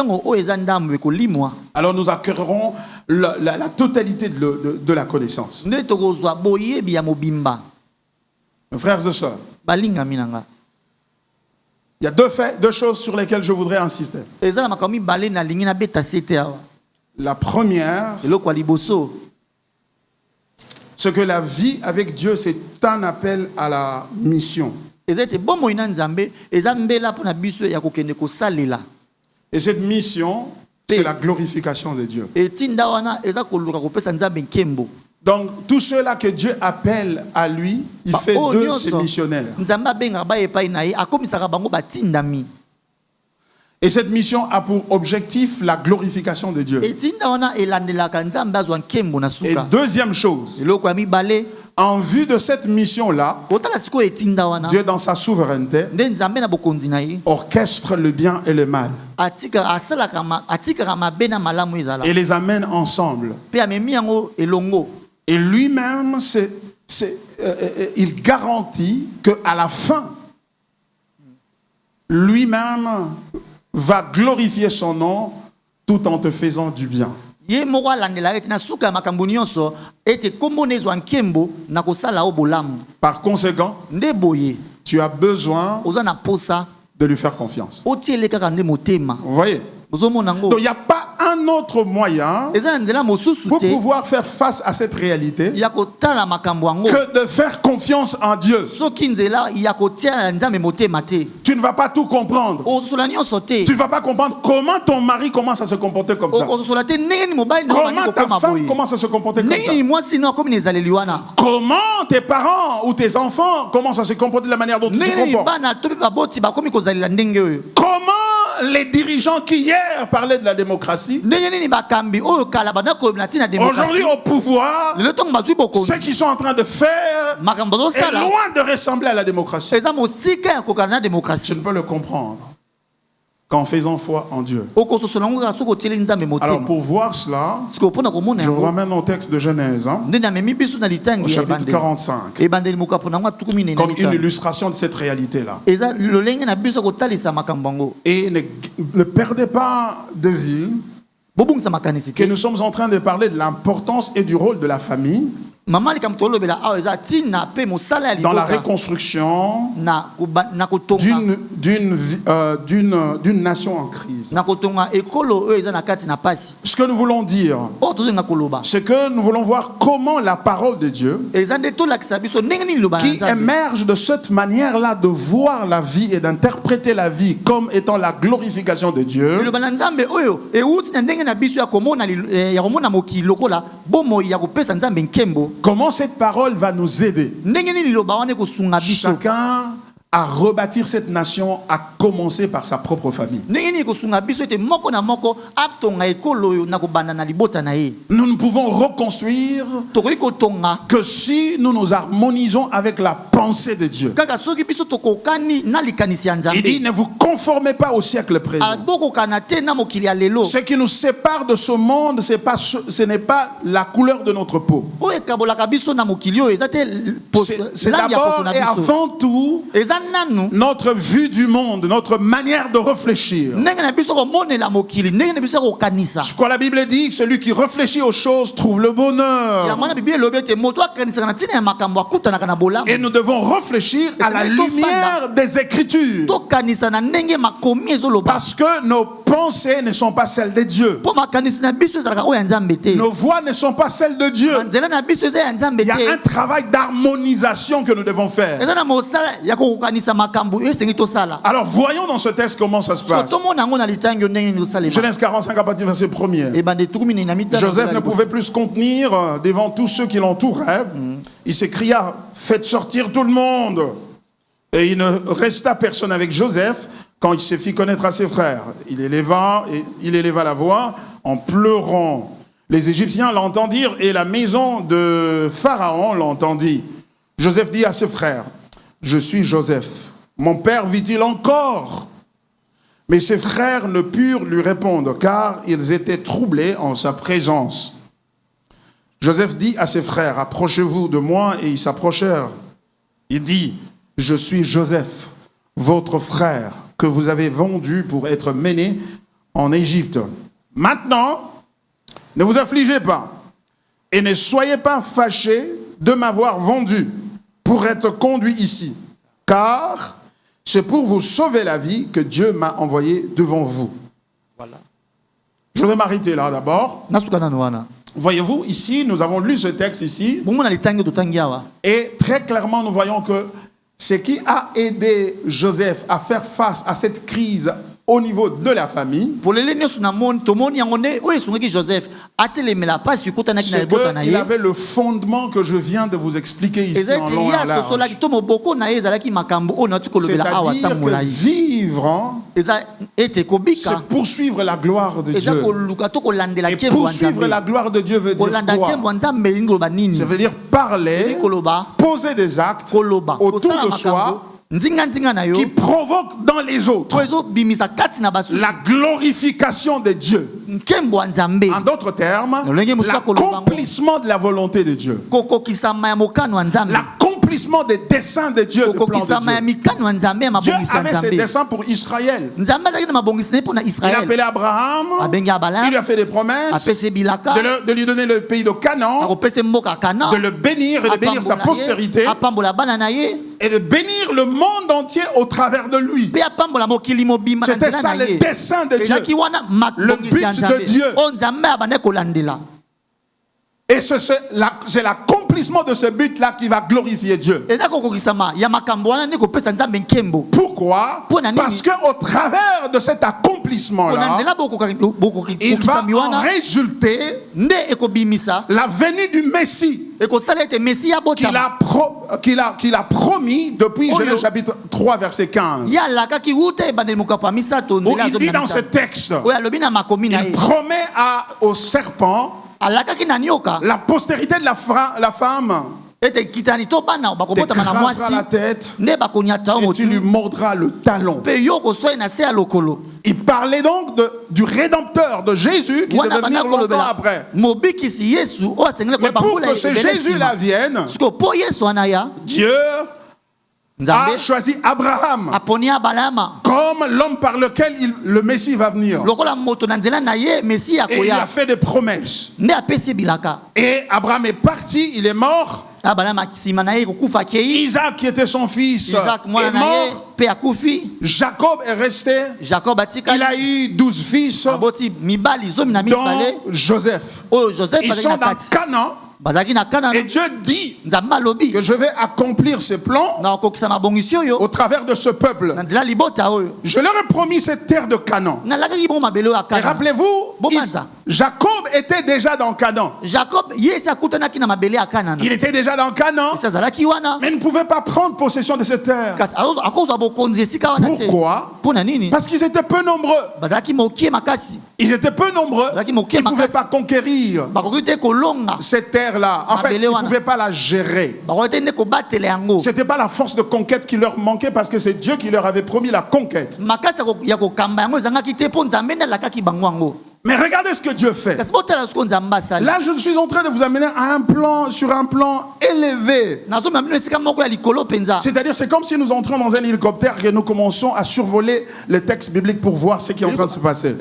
alors nous acquérerons la totalité de la connaissance. Mes frères et sœurs, il y a deux choses sur lesquelles je voudrais insister. La première, c'est que la vie avec Dieu, c'est un appel à la mission. Et cette mission, c'est la glorification de Dieu. Donc, tous ceux-là que Dieu appelle à lui, il fait d'eux ses missionnaires. Et cette mission a pour objectif la glorification de Dieu. Et deuxième chose, en vue de cette mission-là, Dieu dans sa souveraineté orchestre le bien et le mal et les amène ensemble. Et lui-même, il garantit qu'à la fin, lui-même va glorifier son nom tout en te faisant du bien. Par conséquent, tu as besoin de lui faire confiance. Vous voyez? Donc il n'y a pas un autre moyen pour pouvoir faire face à cette réalité que de faire confiance en Dieu. Tu ne vas pas tout comprendre. Tu ne vas pas comprendre comment ton mari commence à se comporter comme ça. Comment ta femme commence à se comporter comme ça. Comment tes parents ou tes enfants commencent à se comporter de la manière dont ils se comportent. Comment les dirigeants qui hier parlaient de la démocratie, aujourd'hui au pouvoir, ce qu'ils sont en train de faire est loin de ressembler à la démocratie. Tu ne peux le comprendre qu'en faisant foi en Dieu. Alors pour voir cela, je vous ramène au texte de Genèse, au chapitre 45, comme une illustration de cette réalité-là. Et ne perdez pas de vue que nous sommes en train de parler de l'importance et du rôle de la famille dans la reconstruction d'une nation en crise. Ce que nous voulons dire, c'est que nous voulons voir comment la parole de Dieu, qui émerge de cette manière-là de voir la vie et d'interpréter la vie comme étant la glorification de Dieu, comment cette parole va nous aider chacun à rebâtir cette nation, à commencer par sa propre famille. Nous ne pouvons reconstruire que si nous nous harmonisons avec la pensée de Dieu. Il dit, ne vous conformez pas au siècle présent. Ce qui nous sépare de ce monde, ce n'est pas la couleur de notre peau. C'est d'abord et avant tout notre vue du monde, notre manière de réfléchir. Je crois que la Bible dit que celui qui réfléchit aux choses trouve le bonheur. Et nous devons réfléchir à la lumière des Écritures. Parce que nos pensées ne sont pas celles de Dieu. Nos voix ne sont pas celles de Dieu. Il y a un travail d'harmonisation que nous devons faire. Alors voyons dans ce texte comment ça se passe. Genèse 45 à partir du verset 1er. Joseph ne pouvait plus se contenir devant tous ceux qui l'entouraient. Il s'écria, faites sortir tout le monde. Et il ne resta personne avec Joseph quand il se fit connaître à ses frères. Il éleva la voix en pleurant. Les Égyptiens l'entendirent et la maison de Pharaon l'entendit. Joseph dit à ses frères, je suis Joseph. Mon père vit-il encore? Mais ses frères ne purent lui répondre, car ils étaient troublés en sa présence. Joseph dit à ses frères, approchez-vous de moi, et ils s'approchèrent. Il dit, je suis Joseph, votre frère, que vous avez vendu pour être mené en Égypte. Maintenant, ne vous affligez pas, et ne soyez pas fâchés de m'avoir vendu pour être conduit ici, car c'est pour vous sauver la vie que Dieu m'a envoyé devant vous. Voilà. Je vais m'arrêter là d'abord. Voyez-vous, ici, nous avons lu ce texte ici, et très clairement nous voyons que ce qui a aidé Joseph à faire face à cette crise au niveau de la famille, c'est qu'il avait le fondement que je viens de vous expliquer ici en long et en large. C'est-à-dire que vivre, c'est poursuivre la gloire de Dieu. Et poursuivre la gloire de Dieu veut dire quoi? Ça veut dire parler, poser des actes autour de soi qui provoque dans les autres la glorification de Dieu. En d'autres termes, l'accomplissement de la volonté de Dieu. L'accomplissement des desseins de Dieu, de plan de Dieu. Dieu avait ses desseins pour Israël. Il a appelé Abraham, il lui a fait des promesses de lui donner le pays de Canaan, de le bénir et de bénir sa postérité, et de bénir le monde entier au travers de lui. C'était ça le dessein de Dieu, le but de Dieu. Et c'est l'accomplissement de ce but-là qui va glorifier Dieu. Pourquoi? Parce qu'au travers de cet accomplissement-là, il va en résulter la venue du Messie qu'il a promis depuis Genèse chapitre 3 verset 15. Où il dit dans ce texte, il promet au serpent la postérité de la femme t'écrasera la tête et tu lui mordras le talon. Il parlait donc du Rédempteur, de Jésus qui devait venir longtemps après. Mais pour que ce Jésus-là vienne, Dieu a choisi Abraham comme l'homme par lequel le Messie va venir. Et il a fait des promesses. Et Abraham est parti, il est mort. Isaac, qui était son fils, est mort. Jacob est resté. Il a eu 12 fils, dont Joseph. Ils sont dans Canaan. Et Dieu dit que je vais accomplir ses plans au travers de ce peuple. Je leur ai promis cette terre de Canaan. Et rappelez-vous, Jacob était déjà dans Canaan. Il était déjà dans Canaan, mais ne pouvait pas prendre possession de cette terre. Pourquoi? Parce qu'ils étaient peu nombreux. Ils étaient peu nombreux. Ils ne pouvaient pas conquérir cette terre-là. En fait, ils ne pouvaient pas la gérer. Ce n'était pas la force de conquête qui leur manquait parce que c'est Dieu qui leur avait promis la conquête. Mais regardez ce que Dieu fait. Là, je suis en train de vous amener à sur un plan élevé. C'est-à-dire, c'est comme si nous entrions dans un hélicoptère et nous commençons à survoler les textes bibliques pour voir ce qui est en train de se passer.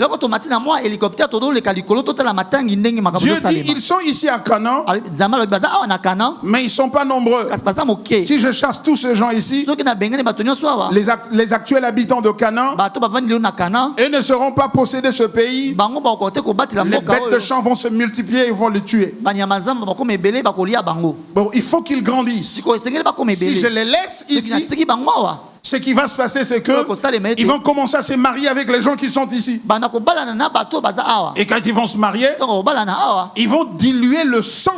Dieu dit, ils sont ici à Canaan, mais ils ne sont pas nombreux. Si je chasse tous ces gens ici, les actuels habitants de Canaan, ils ne seront pas posséder ce pays. Les bêtes de champ vont se multiplier et vont les tuer. Bon, il faut qu'ils grandissent. Si je les laisse ici, ce qui va se passer, c'est qu'ils vont commencer à se marier avec les gens qui sont ici. Et quand ils vont se marier, ils vont diluer le sang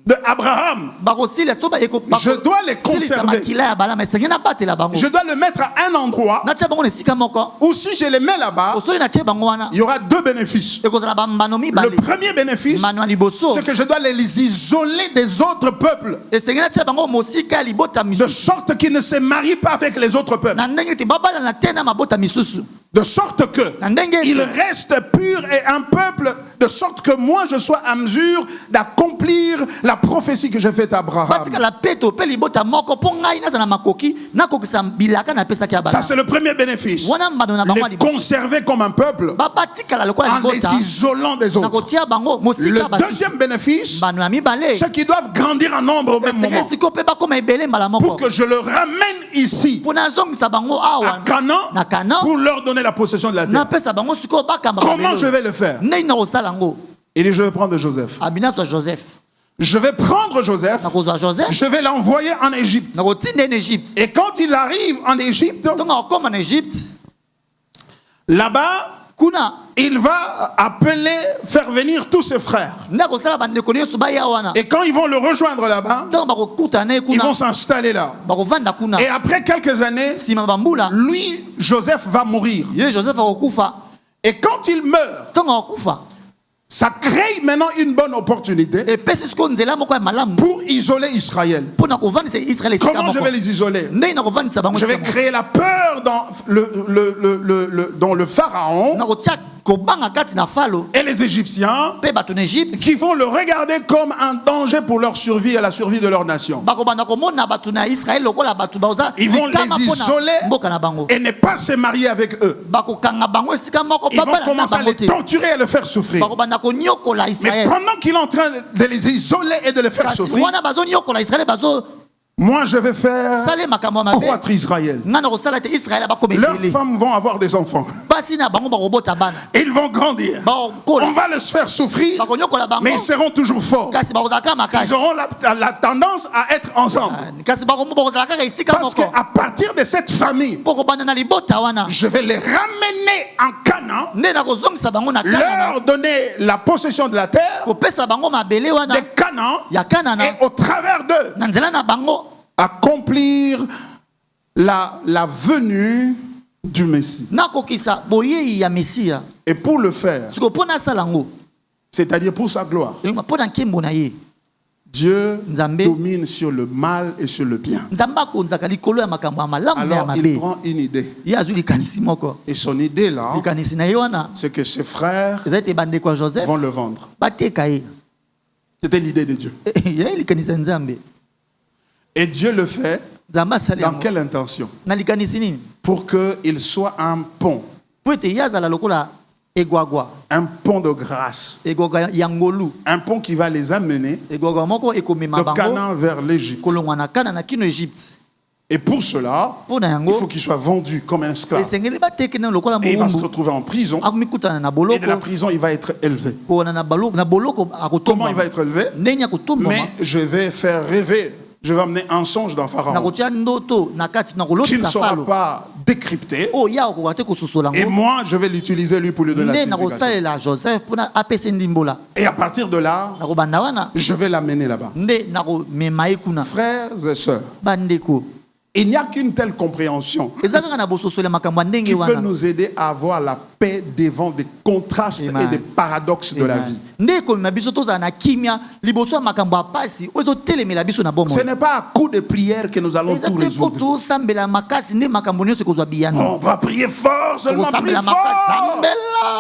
d'Abraham. Je dois les conserver. Je dois le mettre à un endroit où si je les mets là-bas, il y aura deux bénéfices. Le premier bénéfice, c'est que je dois les isoler des autres peuples, de sorte qu'ils ne se marient pas avec les autres peuples, de sorte qu'ils restent purs et un peuple, de sorte que moi je sois à mesure d'accomplir la prophétie que j'ai faite à Abraham. Ça, c'est le premier bénéfice. Les conserver comme un peuple en les isolant des autres. Le deuxième bénéfice, c'est qu'ils doivent grandir en nombre au même moment, pour que je le ramène ici à Canaan pour leur donner la possession de la terre. Comment je vais le faire? Il dit, je vais prendre Joseph. Je vais prendre Joseph, je vais l'envoyer en Égypte. Et quand il arrive en Égypte, Là-bas, il va appeler, faire venir tous ses frères. Et quand ils vont le rejoindre là-bas, ils vont s'installer là. Et après quelques années, lui, Joseph, va mourir. Et quand il meurt, ça crée maintenant une bonne opportunité pour isoler Israël. Comment je vais les isoler? Je vais créer la peur dans le pharaon et les Égyptiens qui vont le regarder comme un danger pour leur survie et la survie de leur nation. Ils vont les isoler et ne pas se marier avec eux. Ils vont commencer à les torturer et les faire souffrir. Mais pendant qu'il est en train de les isoler et de les faire souffrir, moi je vais faire croître Israël. Leurs femmes vont avoir des enfants. Ils vont grandir. On va les faire souffrir, mais ils seront toujours forts. Ils auront la tendance à être ensemble. Parce qu'à partir de cette famille, je vais les ramener en Canaan, leur donner la possession de la terre, de Canaan, et au travers d'eux, accomplir la venue du Messie. Et pour le faire, c'est-à-dire pour sa gloire, Dieu domine sur le mal et sur le bien. Alors il prend une idée. Et son idée là, c'est que ses frères vont le vendre. C'était l'idée de Dieu. Et Dieu le fait dans quelle intention? Pour qu'il soit un pont. Un pont de grâce. Un pont qui va les amener de Canaan vers l'Égypte. Et pour cela, il faut qu'il soit vendu comme un esclave. Et il va se retrouver en prison. Et de la prison, il va être élevé. Comment il va être élevé? Mais je vais faire rêver. Je vais amener un songe d'un pharaon qui ne sera pas décrypté. Et moi, je vais l'utiliser lui pour lui donner la signification. Et à partir de là, je vais l'amener là-bas. Frères et sœurs, il n'y a qu'une telle compréhension qui peut nous aider à avoir la paix devant des contrastes et des paradoxes de la vie. Ce n'est pas à coup de prière que nous allons tout résoudre. On va prier fort, seulement prier fort.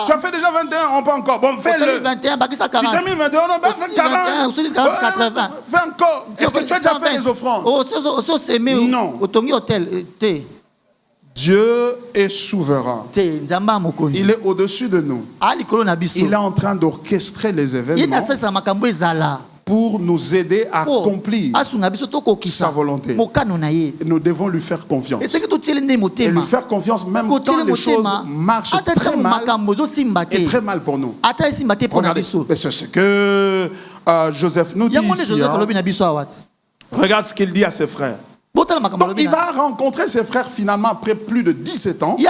Tu as fait déjà 21, on peut encore. Bon, fais-le. Tu termines 21, on va faire 40. Fais encore. Est-ce que tu as déjà fait les offrandes? Non. Dieu est souverain. Il est au-dessus de nous. Il est en train d'orchestrer les événements pour nous aider à accomplir sa volonté. Nous devons lui faire confiance. Et lui faire confiance même quand les choses marchent très mal et très mal pour nous. Regardez, c'est ce que Joseph nous dit ici. Regarde ce qu'il dit à ses frères. Donc, il va rencontrer ses frères finalement après plus de 17 ans. Ils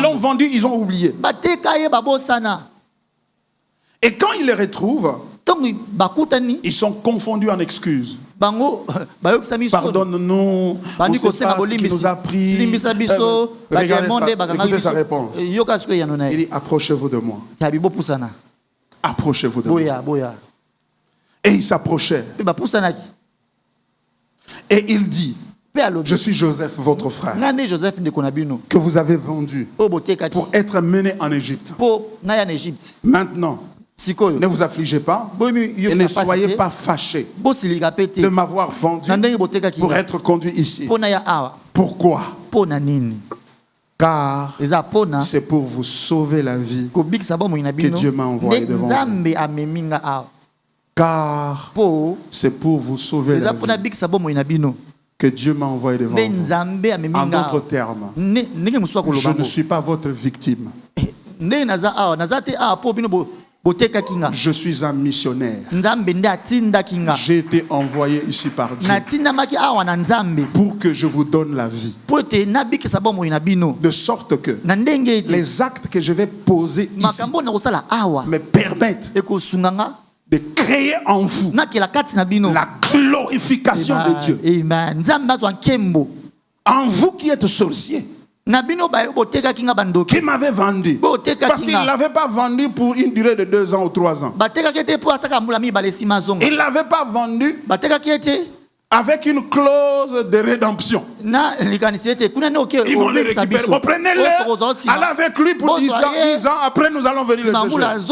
l'ont vendu, ils ont oublié. Et quand il les retrouve, ils sont confondus en excuses. Pardonne-nous, on ne sait pas ce qui nous a pris. Regardez ça, écoutez sa réponse. Il dit, approchez-vous de moi. Approchez-vous de moi. Et il s'approchait. Et il dit, je suis Joseph, votre frère, que vous avez vendu pour être mené en Égypte. Maintenant, ne vous affligez pas et ne soyez pas fâchés de m'avoir vendu pour être conduit ici. Pourquoi? Car c'est pour vous sauver la vie que Dieu m'a envoyé devant vous. Car c'est pour vous sauver la vie que Dieu m'a envoyé devant vous. En d'autres termes, je ne suis pas votre victime. Je suis un missionnaire. J'ai été envoyé ici par Dieu pour que je vous donne la vie. De sorte que les actes que je vais poser ici me permettent de créer en vous la glorification de Dieu. En vous qui êtes sorciers, qui m'avait vendu, parce qu'il ne l'avait pas vendu pour une durée de 2 ans ou 3 ans. Il ne l'avait pas vendu avec une clause de rédemption. Ils vont les récupérer. Reprenez-les, allez avec lui pour 10 ans, après nous allons venir le chercher.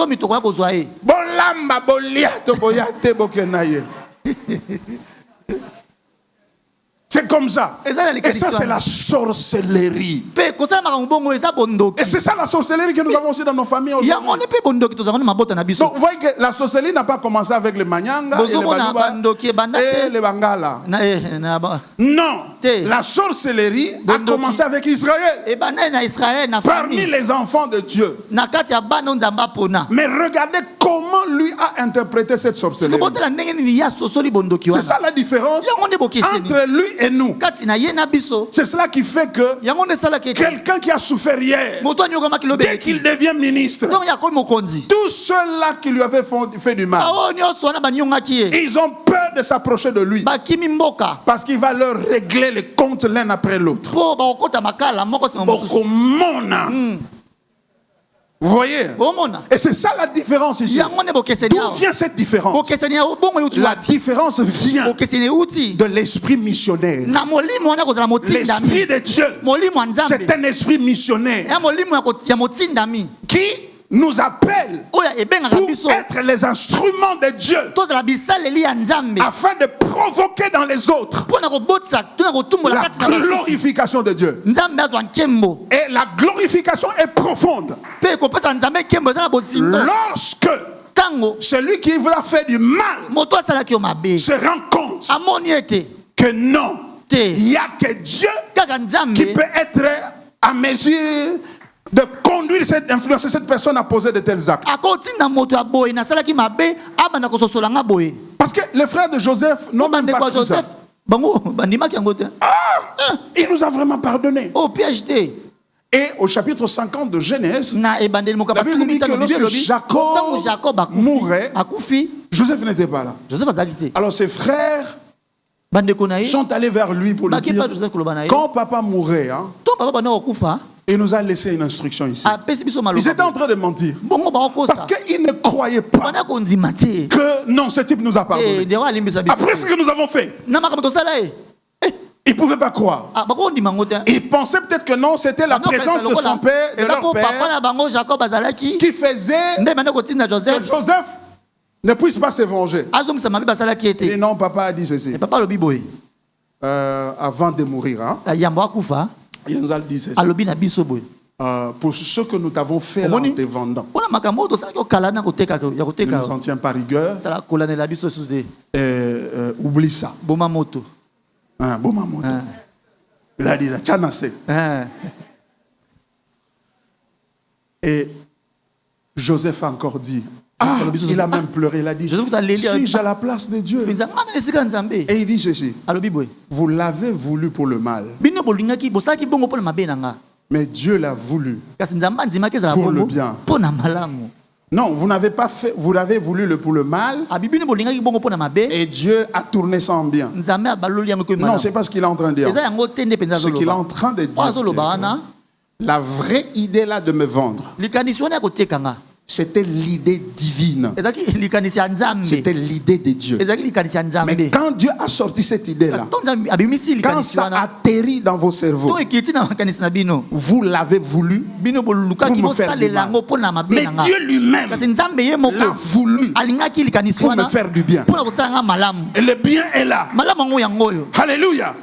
C'est comme ça. Et ça, c'est la sorcellerie. Et c'est ça la sorcellerie que nous avons aussi dans nos familles. Donc, vous voyez que la sorcellerie n'a pas commencé avec les Manyanga et les Baluba et les Bangala. Non. La sorcellerie a commencé avec Israël. Parmi les enfants de Dieu. Mais regardez comment lui a interprété cette sorcellerie. C'est ça la différence entre lui et nous. C'est cela qui fait que quelqu'un qui a souffert hier, dès qu'il devient ministre, tous ceux-là qui lui avaient fait du mal, ils ont peur de s'approcher de lui parce qu'il va leur régler les comptes l'un après l'autre. Vous voyez? Et c'est ça la différence ici. D'où vient cette différence? La différence vient de l'esprit missionnaire. L'esprit de Dieu, c'est un esprit missionnaire qui nous appelle pour être les instruments de Dieu afin de provoquer dans les autres la glorification de Dieu. Et la glorification est profonde. Lorsque celui qui vous a fait du mal se rend compte que non, il n'y a que Dieu qui peut être à mesure de conduire d'influencer cette personne à poser de tels actes. Parce que les frères de Joseph n'ont même pas cru ça. Il nous a vraiment pardonné. Et au chapitre 50 de Genèse, la Bible dit que lorsque Jacob mourait, Joseph n'était pas là. Alors ses frères sont allés vers lui pour lui dire, quand papa mourait, il nous a laissé une instruction ici. Ils étaient en train de mentir. Parce qu'ils ne croyaient pas que non, ce type nous a pardonné. Après ce que nous avons fait, ils ne pouvaient pas croire. Ils pensaient peut-être que non, c'était la présence de son père, de leur père, qui faisait que Joseph ne puisse pas se venger. Et non, papa a dit ceci. Avant de mourir, il nous a dit ceci. Pour ce que nous t'avons fait là en te vendant, il ne nous en tient pas rigueur. Oublie ça. Il a dit ça. Et Joseph a encore dit, il a même pleuré, il a dit, suis-je à la place de Dieu? Et il dit ceci, vous l'avez voulu pour le mal, mais Dieu l'a voulu pour le bien. Non, vous n'avez pas fait, vous l'avez voulu pour le mal, et Dieu a tourné ça en bien. Non, c'est pas ce qu'il est en train de dire. Ce qu'il est en train de dire, la vraie idée là de me vendre, c'était l'idée divine. C'était l'idée de Dieu. Mais quand Dieu a sorti cette idée-là, quand ça atterrit dans vos cerveaux, vous l'avez voulu pour me faire du mal. Mais Dieu lui-même l'a voulu pour me faire du bien. Et le bien est là. Alléluia.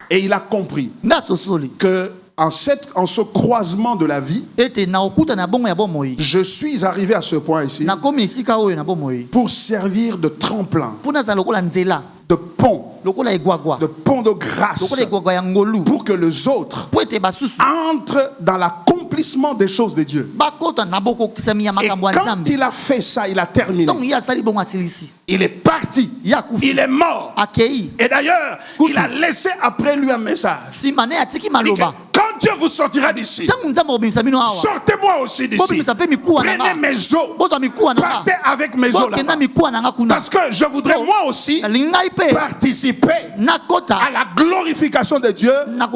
Et il a compris que en ce croisement de la vie, je suis arrivé à ce point ici pour servir de tremplin, de pont, de grâce, pour que les autres entrent dans la compétition l'accomplissement des choses de Dieu. Et quand il a fait ça, il a terminé. Il est parti. Il est mort. Et d'ailleurs, il a laissé après lui un message. Quand Dieu vous sortira d'ici, sortez-moi aussi d'ici. Prenez mes eaux. Partez avec mes eaux là-bas. Parce que je voudrais moi aussi participer à la glorification de Dieu, même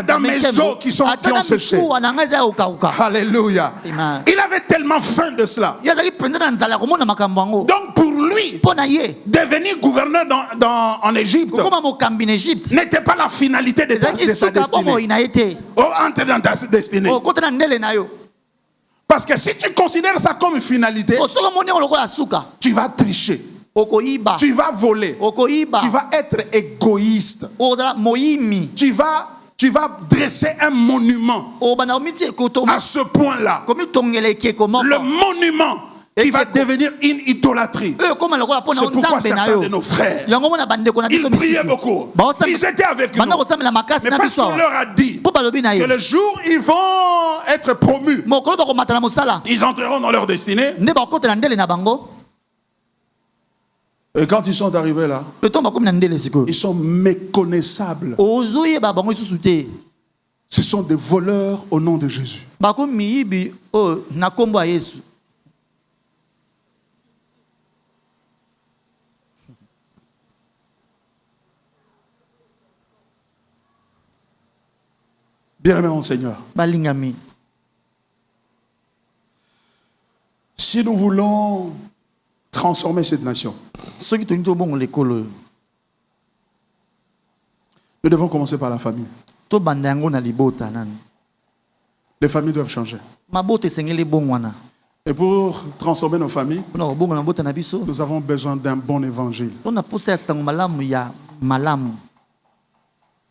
dans mes eaux qui ont séché. Alléluia. Il avait tellement faim de cela. Donc pour lui, devenir gouverneur en Égypte n'était pas la finalité de sa destinée. Entrer dans ta destinée. Parce que si tu considères ça comme une finalité, tu vas tricher. Tu vas voler. Tu vas être égoïste. Tu vas dresser un monument à ce point-là. Le monument qui va devenir une idolâtrie. C'est pourquoi certains de nos frères, ils priaient beaucoup. Ils étaient avec nous. Mais parce qu'on leur a dit que le jour où ils vont être promus, ils entreront dans leur destinée. Et quand ils sont arrivés là, ils sont méconnaissables. Ce sont des voleurs au nom de Jésus. Bien-aimé mon Seigneur, si nous voulons transformer cette nation, nous devons commencer par la famille. Les familles doivent changer. Et pour transformer nos familles, nous avons besoin d'un bon évangile.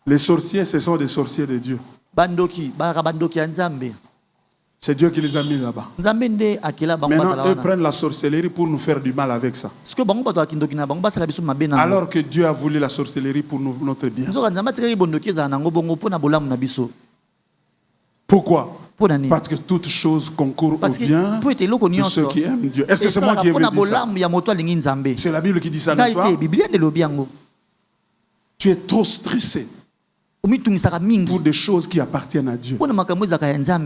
Les sorciers, ce sont des sorciers de Dieu. C'est Dieu qui les a mis là-bas. Maintenant, eux prennent la sorcellerie pour nous faire du mal avec ça. Alors que Dieu a voulu la sorcellerie pour notre bien. Pourquoi? Parce que toute chose concourt au bien de ceux qui aiment Dieu. Est-ce que c'est moi qui ai dit ça? C'est la Bible qui dit ça, n'est-ce pas? Tu es trop stressé pour des choses qui appartiennent à Dieu.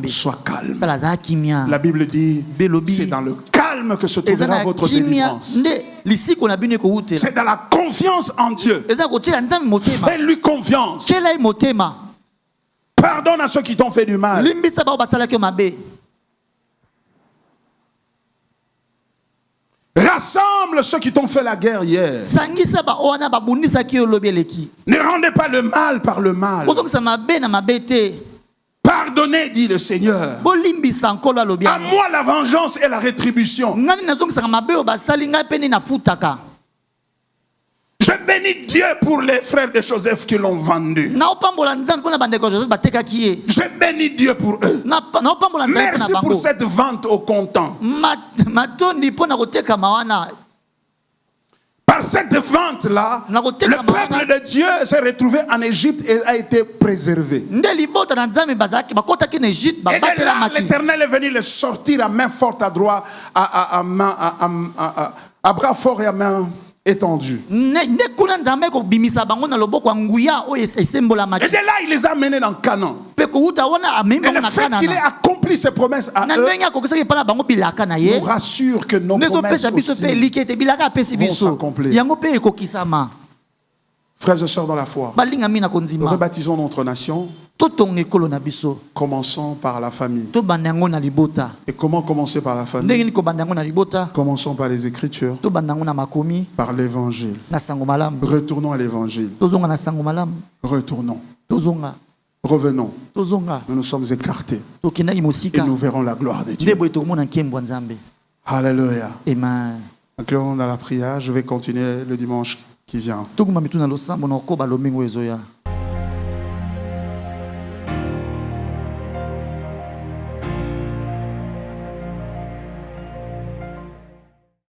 Sois calme. La Bible dit, c'est dans le calme que se trouvera votre délivrance. C'est dans la confiance en Dieu. Fais-lui confiance. Pardonne à ceux qui t'ont fait du mal. Rassemble ceux qui t'ont fait la guerre hier. Ne rendez pas le mal par le mal. Pardonnez, dit le Seigneur. À moi la vengeance et la rétribution. Je bénis Dieu pour les frères de Joseph qui l'ont vendu. Je bénis Dieu pour eux. Merci pour cette vente au comptant. Par cette vente-là, le peuple de Dieu s'est retrouvé en Égypte et a été préservé. Et de là, l'Éternel est venu le sortir à main forte à droite, à bras fort et à main étendu. Et de là, il les a menés dans Canaan. Et le fait qu'il ait accompli ses promesses à eux nous rassure que nos promesses aussi vont s'accomplir. Frères et sœurs dans la foi, rebaptisons notre nation. Commençons par la famille. Et comment commencer par la famille? Commençons par les Écritures, par l'Évangile. Retournons à l'Évangile. Retournons. Revenons. Nous nous sommes écartés. Et nous verrons la gloire de Dieu. Alléluia. Incluons dans la prière. Je vais continuer le dimanche qui vient.